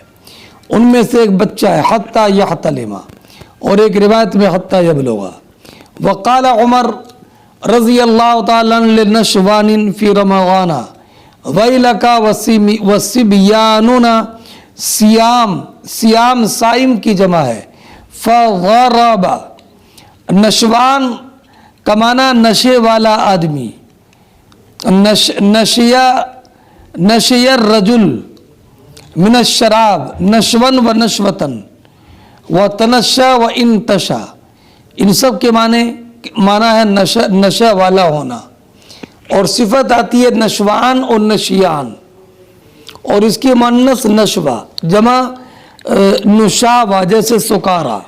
ان میں سے ایک بچہ ہے حتیٰ یحتلم، اور ایک روایت میں حتیٰ یبلغ۔ وقال عمر، رضی اللہ تعالیٰ لنشوان فی رمضان ویلکا وصبیاننا سیام، سیام صائم کی جمع ہے، فغرب، نشوان کا معنی نشے والا آدمی، نشی الرجل من الشراب نشون و نشوتن و تنشا و انتشا، ان سب کے معنی ہے نشہ والا ہونا، اور صفت آتی ہے نشوان اور نشیان، اور اس کی مؤنث نشوہ، جمع نشابہ جیسے سکارا،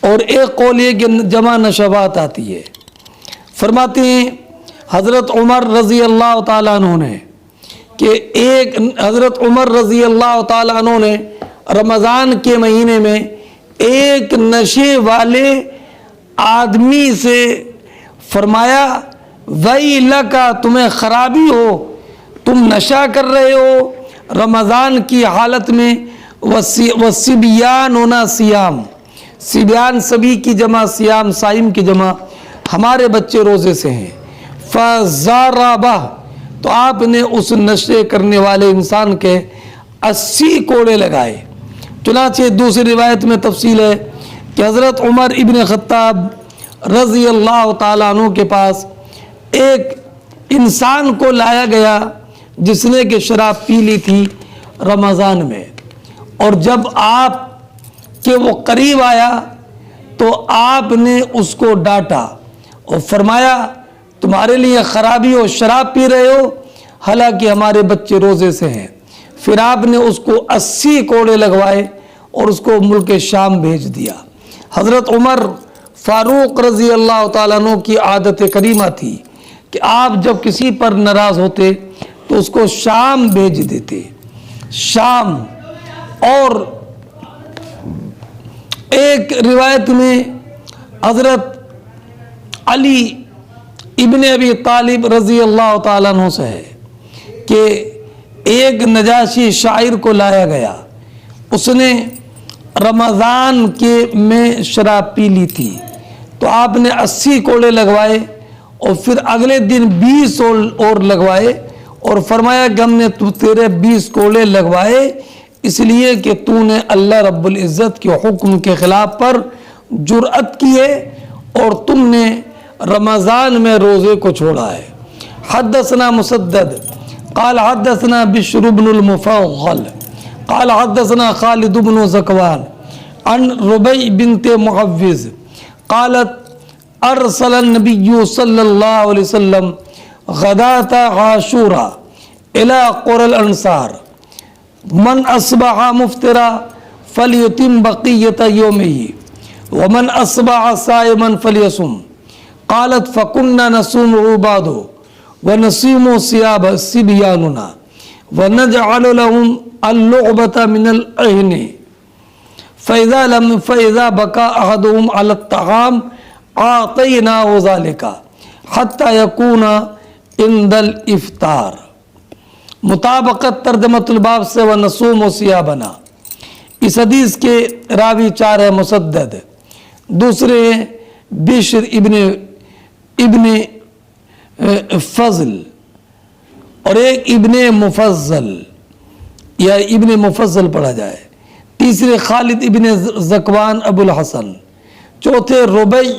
اور ایک قول یہ کہ جمع نشوات آتی ہے۔ فرماتے ہیں حضرت عمر رضی اللہ تعالیٰ عنہ نے کہ حضرت عمر رضی اللہ تعالیٰ عنہ نے رمضان کے مہینے میں ایک نشے والے آدمی سے فرمایا ویلکا، تمہیں خرابی ہو، تم نشہ کر رہے ہو رمضان کی حالت میں، وصبیان ہونا سیام، سبیان سبی کی جمع، سیام صائم کی جمع، ہمارے بچے روزے سے ہیں، فزاربہ، تو آپ نے اس نشے کرنے والے انسان کے 80 کوڑے لگائے۔ چنانچہ دوسری روایت میں تفصیل ہے کہ حضرت عمر ابن خطاب رضی اللہ تعالیٰ عنہ کے پاس ایک انسان کو لایا گیا جس نے کہ شراب پی لی تھی رمضان میں، اور جب آپ کے وہ قریب آیا تو آپ نے اس کو ڈانٹا اور فرمایا تمہارے لیے خرابی ہو، شراب پی رہے ہو، حالانکہ ہمارے بچے روزے سے ہیں۔ پھر آپ نے اس کو 80 کوڑے لگوائے اور اس کو ملک شام بھیج دیا۔ حضرت عمر فاروق رضی اللہ تعالیٰ عنہ کی عادت کریمہ تھی کہ آپ جب کسی پر ناراض ہوتے تو اس کو شام بھیج دیتے، شام۔ اور ایک روایت میں حضرت علی ابن ابی طالب رضی اللہ تعالیٰ عنہ سے ہے کہ ایک نجاشی شاعر کو لایا گیا، اس نے رمضان میں شراب پی لی تھی، تو آپ نے 80 کوڑے لگوائے اور پھر اگلے دن 20 اور لگوائے، اور فرمایا کہ ہم نے تیرے 20 کوڑے لگوائے اس لیے کہ تو نے اللہ رب العزت کے حکم کے خلاف پر جرأت کی ہے اور تم نے رمضان میں روزے کو چھوڑا ہے۔ حدثنا مسدد قال حدثنا بشر بن المفضل قال حدثنا خالد بن زکوان عن ربیع بنت معوذ قالت ارسل النبی صلی اللہ علیہ وسلم غداة عاشوراء الى قرى الانصار من اصبح مفطرا فلیتم بقیۃ یومہ ومن اصبح صائما فلیصم قالت فكنا نصوم عباد ونصوم صبياننا ونجعل لهم اللعبة من العهن فإذا بكى أحدهم على الطعام أعطيناه ذلك حتى يكون عند الإفطار۔ مطابقت ترجمۃ الباب سے ونصوم صيامنا، اس حدیث کے راوی 4 ہے مسدد، دوسرے ہیں بشر ابن فضل اور ایک ابن مفضل یا ابن مفضل پڑھا جائے، تیسرے خالد ابن زکوان ابو الحسن، چوتھے ربیع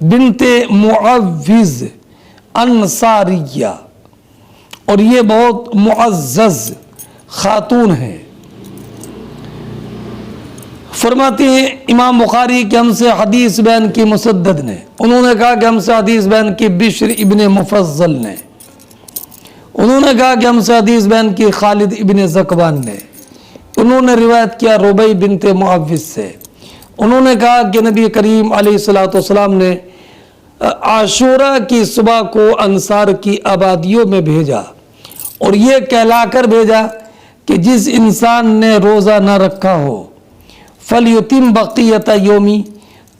بنت معوذ انصاریہ، اور یہ بہت معزز خاتون ہیں۔ فرماتے ہیں امام بخاری کہ ہم سے حدیث بیان کی مسدد نے، انہوں نے کہا کہ ہم سے حدیث بیان کی بشر ابن مفضل نے، انہوں نے کہا کہ ہم سے حدیث بیان کی خالد ابن زکوان نے، انہوں نے روایت کیا ربیع بنت معوذ سے، انہوں نے کہا کہ نبی کریم علیہ الصلوۃ والسلام نے عاشورہ کی صبح کو انصار کی آبادیوں میں بھیجا اور یہ کہلا کر بھیجا کہ جس انسان نے روزہ نہ رکھا ہو فلیتم بقیۃ یومی،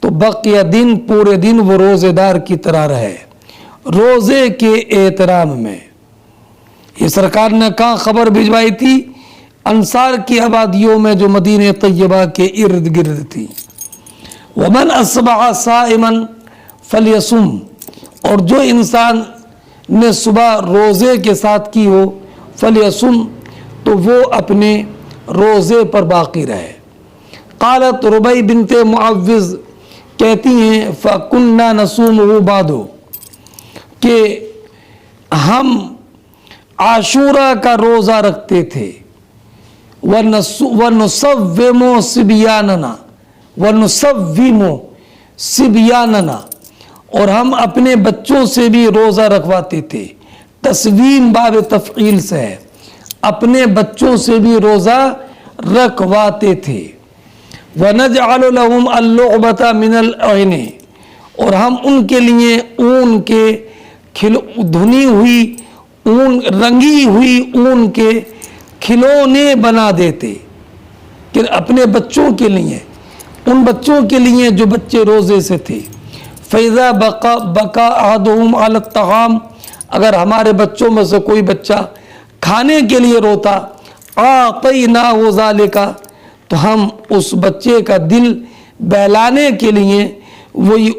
تو بقیہ دن پورے دن وہ روزے دار کی طرح رہے، روزے کے احترام میں۔ یہ سرکار نے کہاں خبر بھجوائی تھی؟ انصار کی آبادیوں میں جو مدینہ طیبہ کے ارد گرد تھی۔ ومن اصبح صائما فلیسم، اور جو انسان نے صبح روزے کے ساتھ کی ہو فلیسم، تو وہ اپنے روزے پر باقی رہے۔ قالت ربیع بنت معوذ کہتی ہیں فَكُنَّا نَصُومُهُ بَعْدُ، کہ ہم عاشورہ کا روزہ رکھتے تھے، وَنُصَوِّمُ صِبْيَانَنَا وَنُصَوِّمُ صِبْيَانَنَا، اور ہم اپنے بچوں سے بھی روزہ رکھواتے تھے۔ تصویم باب تفعیل سے ہے، اپنے بچوں سے بھی روزہ رکھواتے تھے۔ وَنَجْعَلُ لَهُمْ اللُّعْبَةَ مِنَ الْعَيْنِ، اور ہم ان کے لیے اون کے دھنی ہوئی اون، رنگی ہوئی اون کے کھلونے بنا دیتے، کہ اپنے بچوں کے لیے، ان بچوں کے لیے جو بچے روزے سے تھے۔ فَإِذَا بَكَى أَحَدُهُمْ عَلَى الطَّعَامِ، اگر ہمارے بچوں میں سے کوئی بچہ کھانے کے لیے روتا، أَعْطَيْنَاهُ ذَلِكَ، تو ہم اس بچے کا دل بہلانے کے لیے وہی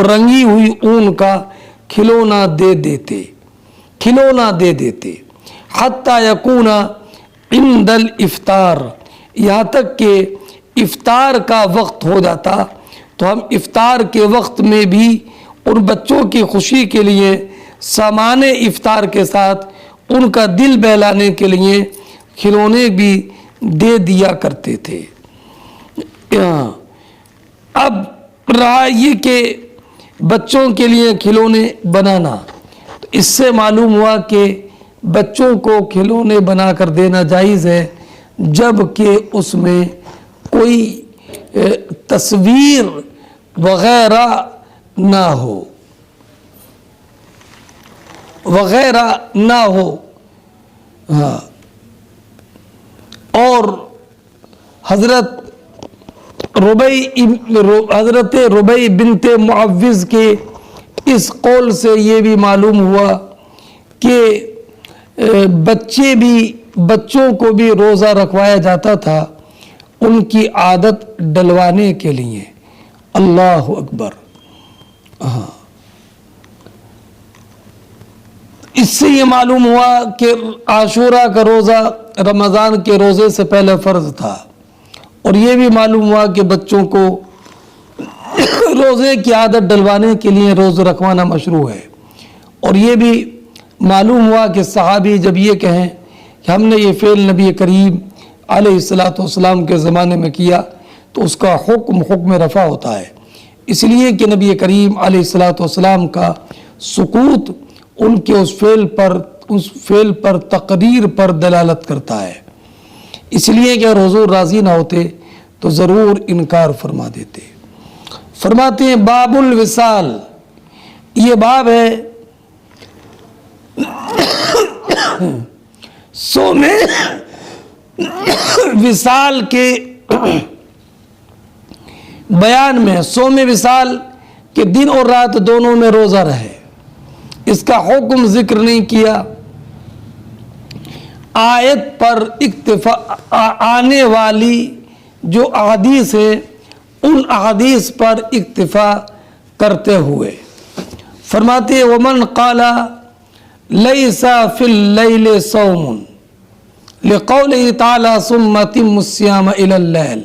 رنگی ہوئی اون کا کھلونا دے دیتے، کھلونا دے دیتے۔ حتی یکون عند الافطار، یہاں تک کہ افطار کا وقت ہو جاتا تو ہم افطار کے وقت میں بھی ان بچوں کی خوشی کے لیے سامان افطار کے ساتھ ان کا دل بہلانے کے لیے کھلونے بھی دے دیا کرتے تھے۔ اب رہا یہ کہ بچوں کے لیے کھلونے بنانا، تو اس سے معلوم ہوا کہ بچوں کو کھلونے بنا کر دینا جائز ہے جب کہ اس میں کوئی تصویر وغیرہ نہ ہو، وغیرہ نہ ہو۔ اور حضرت ربیع بنت معوذ کے اس قول سے یہ بھی معلوم ہوا کہ بچوں کو بھی روزہ رکھوایا جاتا تھا ان کی عادت ڈلوانے کے لیے۔ اللہ اکبر۔ اس سے یہ معلوم ہوا کہ عاشورہ کا روزہ رمضان کے روزے سے پہلے فرض تھا، اور یہ بھی معلوم ہوا کہ بچوں کو روزے کی عادت ڈلوانے کے لیے روزہ رکھوانا مشروع ہے۔ اور یہ بھی معلوم ہوا کہ صحابی جب یہ کہیں کہ ہم نے یہ فعل نبی کریم علیہ السلام کے زمانے میں کیا تو اس کا حکم رفع ہوتا ہے، اس لیے کہ نبی کریم علیہ السلام کا سکوت ان کے اس فعل پر تقریر پر دلالت کرتا ہے، اس لیے کہ اگر حضور راضی نہ ہوتے تو ضرور انکار فرما دیتے۔ فرماتے ہیں باب الوصال، یہ باب ہے صوم وصال کے بیان میں، صوم وصال کہ دن اور رات دونوں میں روزہ رہے، اس کا حکم ذکر نہیں کیا۔ آیت پر آنے والی جو احادیث ہے ان احادیث پر اکتفا کرتے ہوئے فرماتے ہیں ومن قال لیس فی اللیل صوم لقولہ تعالی ثم اتموا الصیام الی اللیل،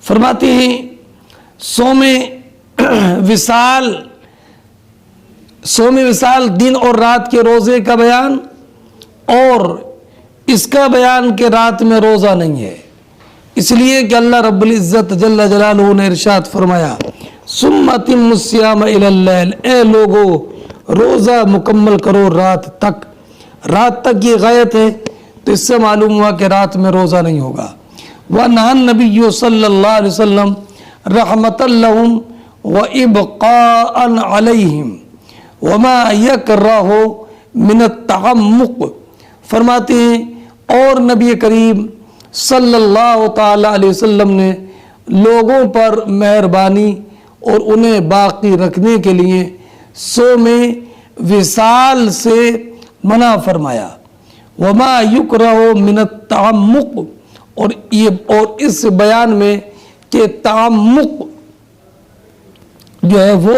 فرماتے ہیں صوم وصال دن اور رات کے روزے کا بیان، اور اس کا بیان کہ رات میں روزہ نہیں ہے، اس لیے کہ اللہ رب العزت جل جلالہ نے ارشاد فرمایا ثم اتموا الصیام الی اللیل، اے لوگو روزہ مکمل کرو رات تک۔ رات تک یہ غایت ہے تو اس سے معلوم ہوا کہ رات میں روزہ نہیں ہوگا۔ وَنَهَى النَّبِيُّ صلی اللہ علیہ وسلم رحمۃ لہم وَإِبْقَاءً عَلَيْهِمْ وَمَا يَكْرَهُ مِنَ التَّعَمُّقِ، فرماتے ہیں اور نبی کریم صلی اللہ تعالی علیہ وسلم نے لوگوں پر مہربانی اور انہیں باقی رکھنے کے لیے صوم وصال سے منع فرمایا۔ وما یکرہ من التعمق، اور اس بیان میں کہ تعمق جو ہے وہ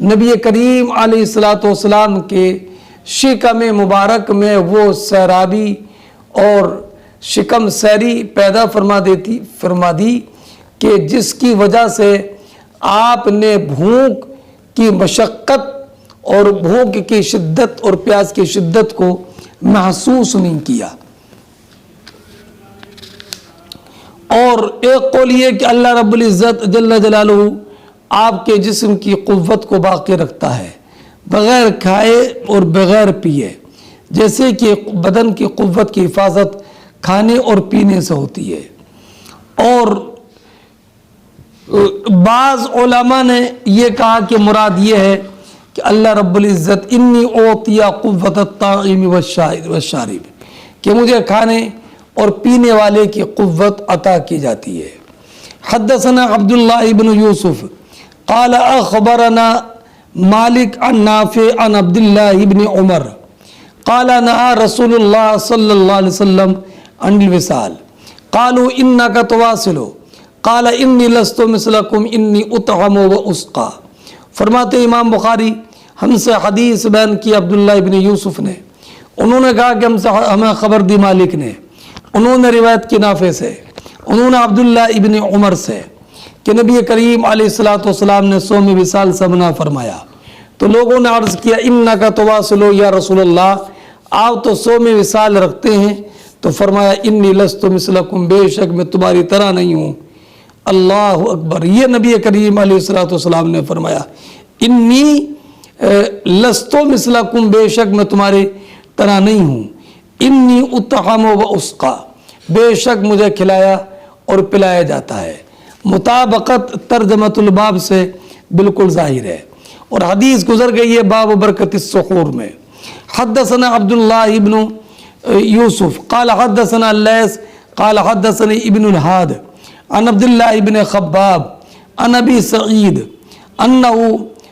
نبی کریم علیہ الصلوۃ والسلام کے شکم مبارک میں وہ سیرابی اور شکم سیری پیدا فرما دی کہ جس کی وجہ سے آپ نے بھوک کی مشقت اور بھوک کی شدت اور پیاس کی شدت کو محسوس نہیں کیا۔ اور ایک قول یہ کہ اللہ رب العزت جل جلالہ آپ کے جسم کی قوت کو باقی رکھتا ہے بغیر کھائے اور بغیر پیے، جیسے کہ بدن کی قوت کی حفاظت کھانے اور پینے سے ہوتی ہے۔ اور بعض علماء نے یہ کہا کہ مراد یہ ہے کہ اللہ رب العزت انی اوتی قوت الطاعم والشارب، کہ مجھے کھانے اور پینے والے کی قوت عطا کی جاتی ہے۔ حدثنا عبداللہ ابن یوسف قال اخبرنا مالک عن نافع عن عبداللہ ابن عمر قال نہى رسول اللہ صلی اللہ علیہ وسلم عن الوصال قالوا انك تواصل قال انی لست مثلکم انی اطعم و اسقا۔ فرماتے امام بخاری ہم سے حدیث بیان کی عبداللہ ابن یوسف نے، انہوں نے کہا کہ ہمیں خبر دی مالک نے، انہوں نے روایت کی نافع سے، انہوں نے عبداللہ ابن عمر سے کہ نبی کریم علیہ الصلوۃ والسلام نے صوم وصال سے منع فرمایا۔ تو لوگوں نے عرض کیا انکا تواصل یا رسول اللہ، آپ تو صوم وصال رکھتے ہیں، تو فرمایا انی لست مثلکم، بے شک میں تمہاری طرح نہیں ہوں۔ اللہ اکبر، یہ نبی کریم علیہ الصلوۃ والسلام نے فرمایا انی لست مثلکم، بے شک میں تمہاری طرح نہیں ہوں، انی اطعم و اسقا، بے شک مجھے کھلایا اور پلایا جاتا ہے۔ مطابقت ترجمۃ الباب سے بالکل ظاہر ہے، اور حدیث گزر گئی ہے باب برکت السحور میں۔ حدثنا عبداللہ ابن یوسف قال حدثنا اللیث قال حدثني ابن الہاد عن عبداللہ ابن خباب عن ابی سعید انہ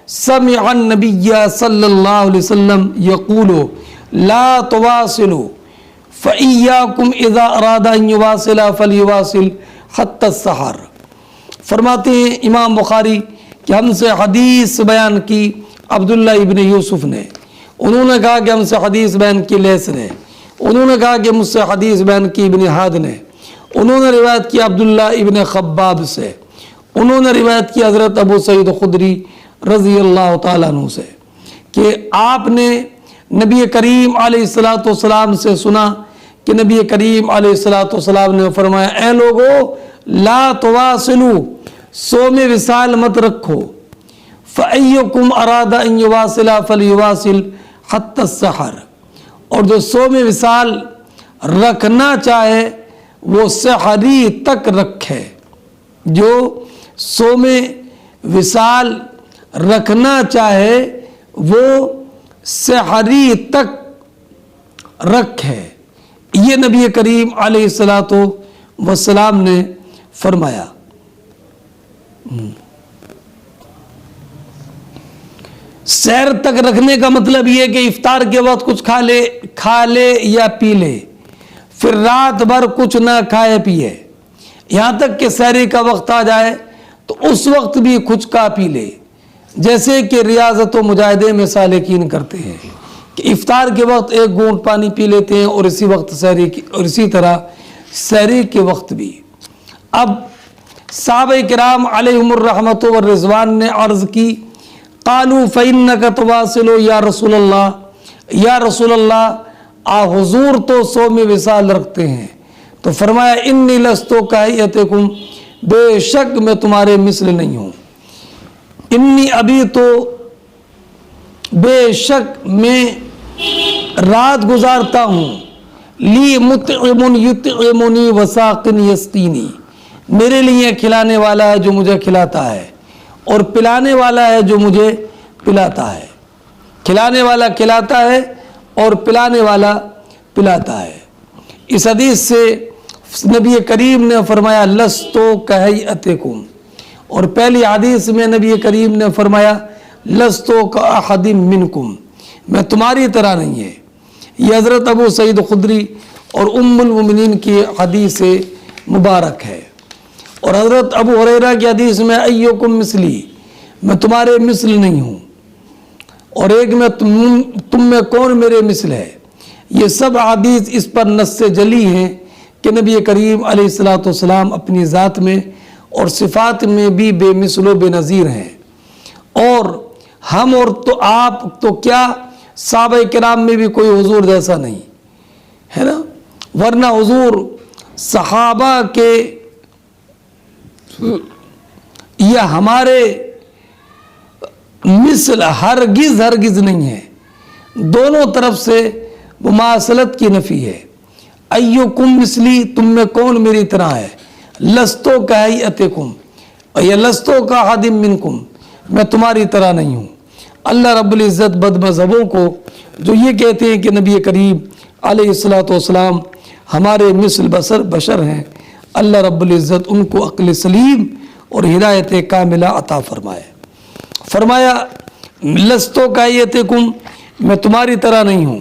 سمع النبی صلی اللہ علیہ وسلم یقول لا تواصلوا فإیاکم اذا اراد ان یواصل فلیواصل حتی السحر۔ فرماتے ہیں امام بخاری کہ ہم سے حدیث بیان کی عبداللہ ابن یوسف نے، انہوں نے کہا کہ ہم سے حدیث بیان کی لیث نے، انہوں نے کہا کہ مجھ سے حدیث بیان کی ابن ہاد نے، انہوں نے روایت کی عبداللہ ابن خباب سے، انہوں نے روایت کی حضرت ابو سعید خدری رضی اللہ تعالیٰ عنہ سے کہ آپ نے نبی کریم علیہ الصلوۃ والسلام سے سنا کہ نبی کریم علیہ الصلوۃ والسلام نے فرمایا اے لوگو لا تواصلوا، صوم وصال مت رکھو، فَأَيُّكُمْ أَرَادَ أَن يُوَاصِلَ فَلْيُوَاصِلْ حَتَّى السَّحَرِ، اور جو صوم وصال رکھنا چاہے وہ سحری تک رکھے، جو صوم وصال رکھنا چاہے وہ سحری تک رکھے، یہ نبی کریم علیہ الصلوۃ والسلام نے فرمایا۔ سحر تک رکھنے کا مطلب یہ کہ افطار کے وقت کچھ کھا لے یا پی لے، پھر رات بھر کچھ نہ کھائے پیے، یہاں تک کہ سحری کا وقت آ جائے تو اس وقت بھی کچھ کھا پی لے، جیسے کہ ریاضت و مجاہدے میں سالکین کرتے ہیں کہ افطار کے وقت ایک گھونٹ پانی پی لیتے ہیں اور اسی طرح سحری کے وقت بھی۔ اب صحابہ کرام علیہم الرحمۃ والرضوان نے عرض کی قالوا فإنك تواصل یا رسول اللہ، یا رسول اللہ آپ حضور تو صوم وصال رکھتے ہیں، تو فرمایا انی لست کہیتکم، بے شک میں تمہارے مثل نہیں ہوں، انی ابھی تو بے شک میں رات گزارتا ہوں، لی مطعم یطعمنی وساقن یسقینی، میرے لیے کھلانے والا ہے جو مجھے کھلاتا ہے اور پلانے والا ہے جو مجھے پلاتا ہے، کھلانے والا کھلاتا ہے اور پلانے والا پلاتا ہے۔ اس حدیث سے نبی کریم نے فرمایا لستو کہیئتکم، اور پہلی حدیث میں نبی کریم نے فرمایا لستو کاحد منکم، میں تمہاری طرح نہیں ہے۔ یہ حضرت ابو سعید خدری اور ام المؤمنین کی حدیث مبارک ہے، اور حضرت ابو ہریرہ کی حدیث میں ایکم مثلی، میں تمہارے مثل نہیں ہوں۔ اور ایک میں تم میں کون میرے مثل ہے۔ یہ سب حدیث اس پر نص سے جلی ہیں کہ نبی کریم علیہ الصلوۃ والسلام اپنی ذات میں اور صفات میں بھی بے مثل و بے نظیر ہیں، اور ہم اور تو آپ تو کیا صحابہ کرام میں بھی کوئی حضور جیسا نہیں ہے نا، ورنہ حضور صحابہ کے یا ہمارے مثل ہرگز نہیں ہے، دونوں طرف سے مماثلت کی نفی ہے۔ ایکم مثلی، تم میں کون میری طرح ہے، لستو کہیئتکم، اور یہ لستو کا حدم منکم، میں تمہاری طرح نہیں ہوں۔ اللہ رب العزت بد مذہبوں کو جو یہ کہتے ہیں کہ نبی کریم علیہ الصلوۃ والسلام ہمارے مثل بشر ہیں، اللہ رب العزت ان کو عقل سلیم اور ہدایت کاملہ عطا فرمائے۔ فرمایا لستو کہیئتکم، میں تمہاری طرح نہیں ہوں،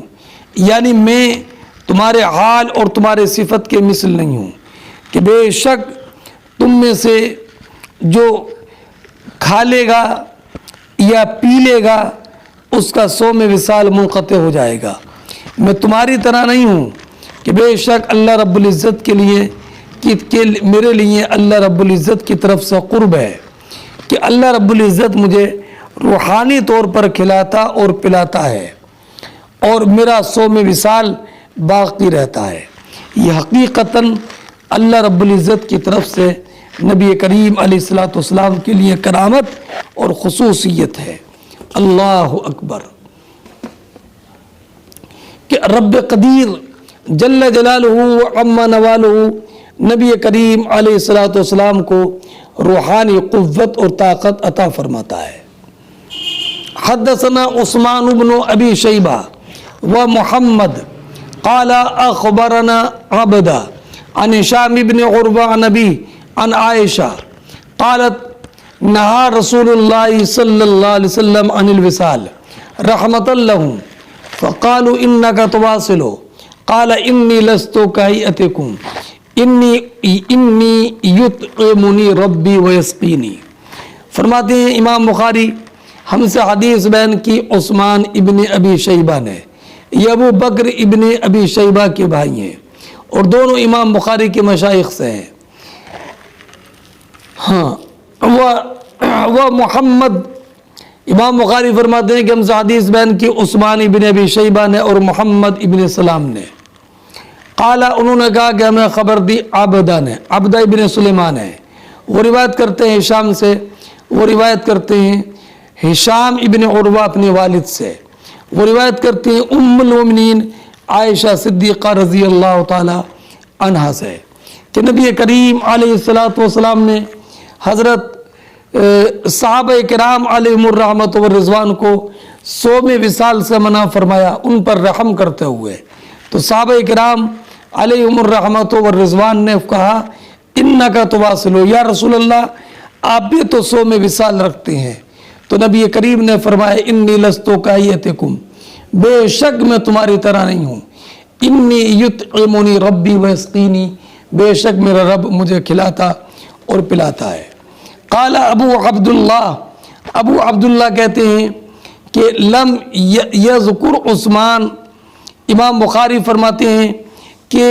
یعنی میں تمہارے حال اور تمہارے صفت کے مثل نہیں ہوں، کہ بے شک تم میں سے جو کھا لے گا یا پی لے گا اس کا 100 میں وصال منقطع ہو جائے گا۔ میں تمہاری طرح نہیں ہوں کہ بے شک اللہ رب العزت کے لیے کہ میرے لیے اللہ رب العزت کی طرف سے قرب ہے کہ اللہ رب العزت مجھے روحانی طور پر کھلاتا اور پلاتا ہے اور میرا 100 میں وصال باقی رہتا ہے۔ یہ حقیقتاً اللہ رب العزت کی طرف سے نبی کریم علیہ الصلوۃ والسلام کے لیے کرامت اور خصوصیت ہے۔ اللہ اکبر، کہ رب قدیر جل جلالہ وعم نوالہ نبی کریم علیہ الصلوۃ والسلام کو روحانی قوت اور طاقت عطا فرماتا ہے۔ حدثنا عثمان بن ابی شیبہ و محمد قال اخبرنا عبدہ عن هشام بن عروہ عن ابی عن عائشہ قالت نہا رسول اللہ صلی اللہ علیہ وسلم عن الوصال رحمۃ لهم فقالوا انك تواصل قال انی لست کہیئتکم انی یطعمنی ربی ویسقینی۔ فرماتے ہیں امام بخاری ہم سے حدیث بیان کی عثمان ابن ابی شیبہ نے، یہ ابو بکر ابن ابی شیبہ کے بھائی ہیں اور دونوں امام بخاری کے مشائخ سے ہیں۔ ہاں وہ محمد، امام بخاری فرماتے ہیں کہ ہم سے حدیث بیان کی عثمان ابن ابی شیبہ نے اور محمد ابن سلام نے۔ قال، انہوں نے کہا کہ ہمیں خبر دی عبدہ نے، عبدہ ابن سلیمان ہے، وہ روایت کرتے ہیں ہشام سے، وہ روایت کرتے ہیں ہشام ابن عروہ اپنے والد سے، وہ روایت کرتے ہیں ام المؤمنین عائشہ صدیقہ رضی اللہ تعالی عنہا سے کہ نبی کریم علیہ الصلوۃ والسلام نے حضرت صحابہ کرام علیہم الرحمۃ والرضوان کو 100 میں وصال سے منع فرمایا ان پر رحم کرتے ہوئے، تو صحابہ کرام علیہم الرحمۃ والرضوان نے کہا انکا تواصلو، یا رسول اللہ آپ بھی تو 100 میں وصال رکھتے ہیں، تو نبی کریم نے فرمایا انی لستو کہیئتکم، بے شک میں تمہاری طرح نہیں ہوں، انی یطعمنی ربی ویسقینی، بے شک میرا رب مجھے کھلاتا اور پلاتا ہے۔ قال ابو عبداللہ کہتے ہیں کہ لم یذکر عثمان، امام بخاری فرماتے ہیں کہ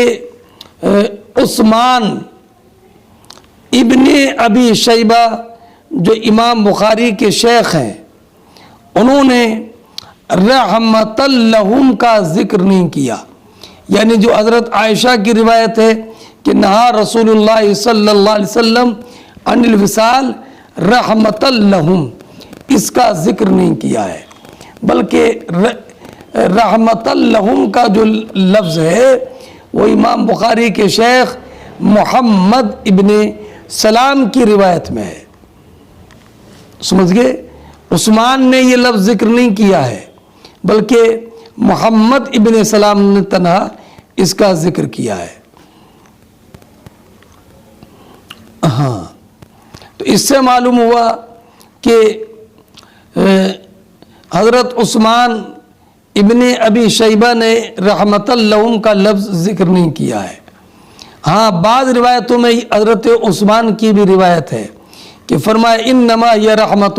عثمان ابن ابی شیبہ جو امام بخاری کے شیخ ہیں انہوں نے رحمت لہم کا ذکر نہیں کیا، یعنی جو حضرت عائشہ کی روایت ہے کہ نہا رسول اللہ صلی اللہ علیہ وسلم عن الوصال رحمت لہم، اس کا ذکر نہیں کیا ہے، بلکہ رحمت لہم کا جو لفظ ہے وہ امام بخاری کے شیخ محمد ابن سلام کی روایت میں ہے، سمجھ گئے؟ عثمان نے یہ لفظ ذکر نہیں کیا ہے بلکہ محمد ابن سلام نے تنہا اس کا ذکر کیا ہے۔ ہاں، تو اس سے معلوم ہوا کہ حضرت عثمان ابن ابی شیبہ نے رحمت لہم کا لفظ ذکر نہیں کیا ہے۔ ہاں، بعض روایتوں میں حضرت عثمان کی بھی روایت ہے کہ فرمایا انما یہ رحمت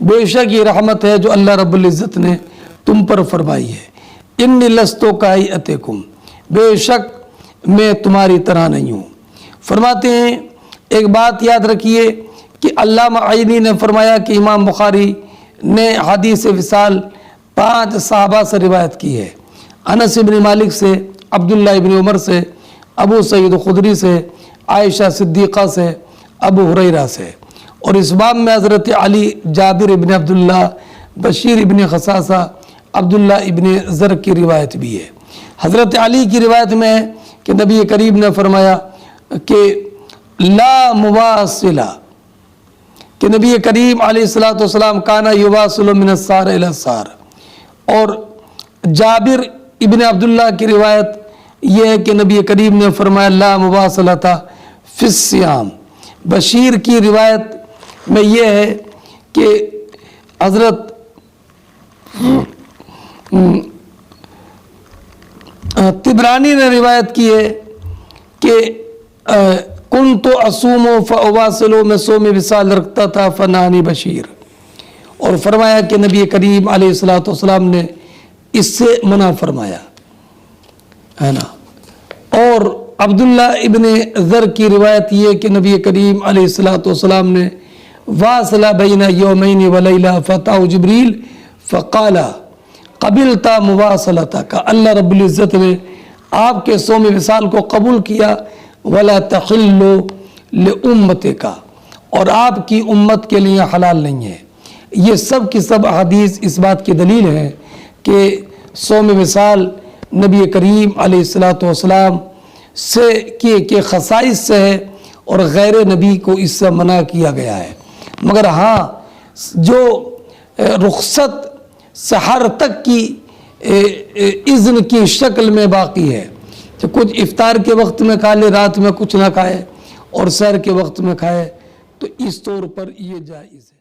بے شک یہ رحمت ہے جو اللہ رب العزت نے تم پر فرمائی ہے۔ انی لستو کہیئتکم، بے شک میں تمہاری طرح نہیں ہوں۔ فرماتے ہیں ایک بات یاد رکھیے کہ علامہ عینی نے فرمایا کہ امام بخاری نے حدیث وصال 5 صحابہ سے روایت کی ہے، انس بن مالک سے، عبداللہ ابن عمر سے، ابو سعید خدری سے، عائشہ صدیقہ سے، ابو ہریرہ سے، اور اس باب میں حضرت علی، جابر ابن عبداللہ، بشیر ابن خصاصہ، عبداللہ ابن ذر کی روایت بھی ہے۔ حضرت علی کی روایت میں ہے کہ نبی کریم نے فرمایا کہ لا مواصلہ، کہ نبی کریم علیہ السلام کانا یواصل من السار الی السار۔ اور جابر ابن عبداللہ کی روایت یہ ہے کہ نبی کریم نے فرمایا لا مواصلۃ فی الصیام۔ بشیر کی روایت میں یہ ہے کہ حضرت طبرانی نے روایت کی ہے کہ کنت اصوم فاواصل، میں صوم وصال رکھتا تھا، فنہانی بشیر، اور فرمایا کہ نبی کریم علیہ السلام نے اس سے منع فرمایا ہے نا۔ اور عبداللہ ابن ذر کی روایت یہ کہ نبی کریم علیہ السلام نے واصلہ بین یومین ولیلہ فتاہ جبریل فقال قبلت مواصلتک، اللہ رب العزت نے آپ کے صوم وصال کو قبول کیا، ولا تحل لامتک، اور آپ کی امت کے لیے حلال نہیں ہے۔ یہ سب کی سب احادیث اس بات کی دلیل ہے کہ صوم وصال نبی کریم علیہ السلام سے کے خصائص سے ہے، اور غیر نبی کو اس سے منع کیا گیا ہے۔ مگر ہاں جو رخصت سحر تک کی اذن کی شکل میں باقی ہے، کہ کچھ افطار کے وقت میں کھا لے، رات میں کچھ نہ کھائے، اور سحر کے وقت میں کھائے، تو اس طور پر یہ جائز ہے۔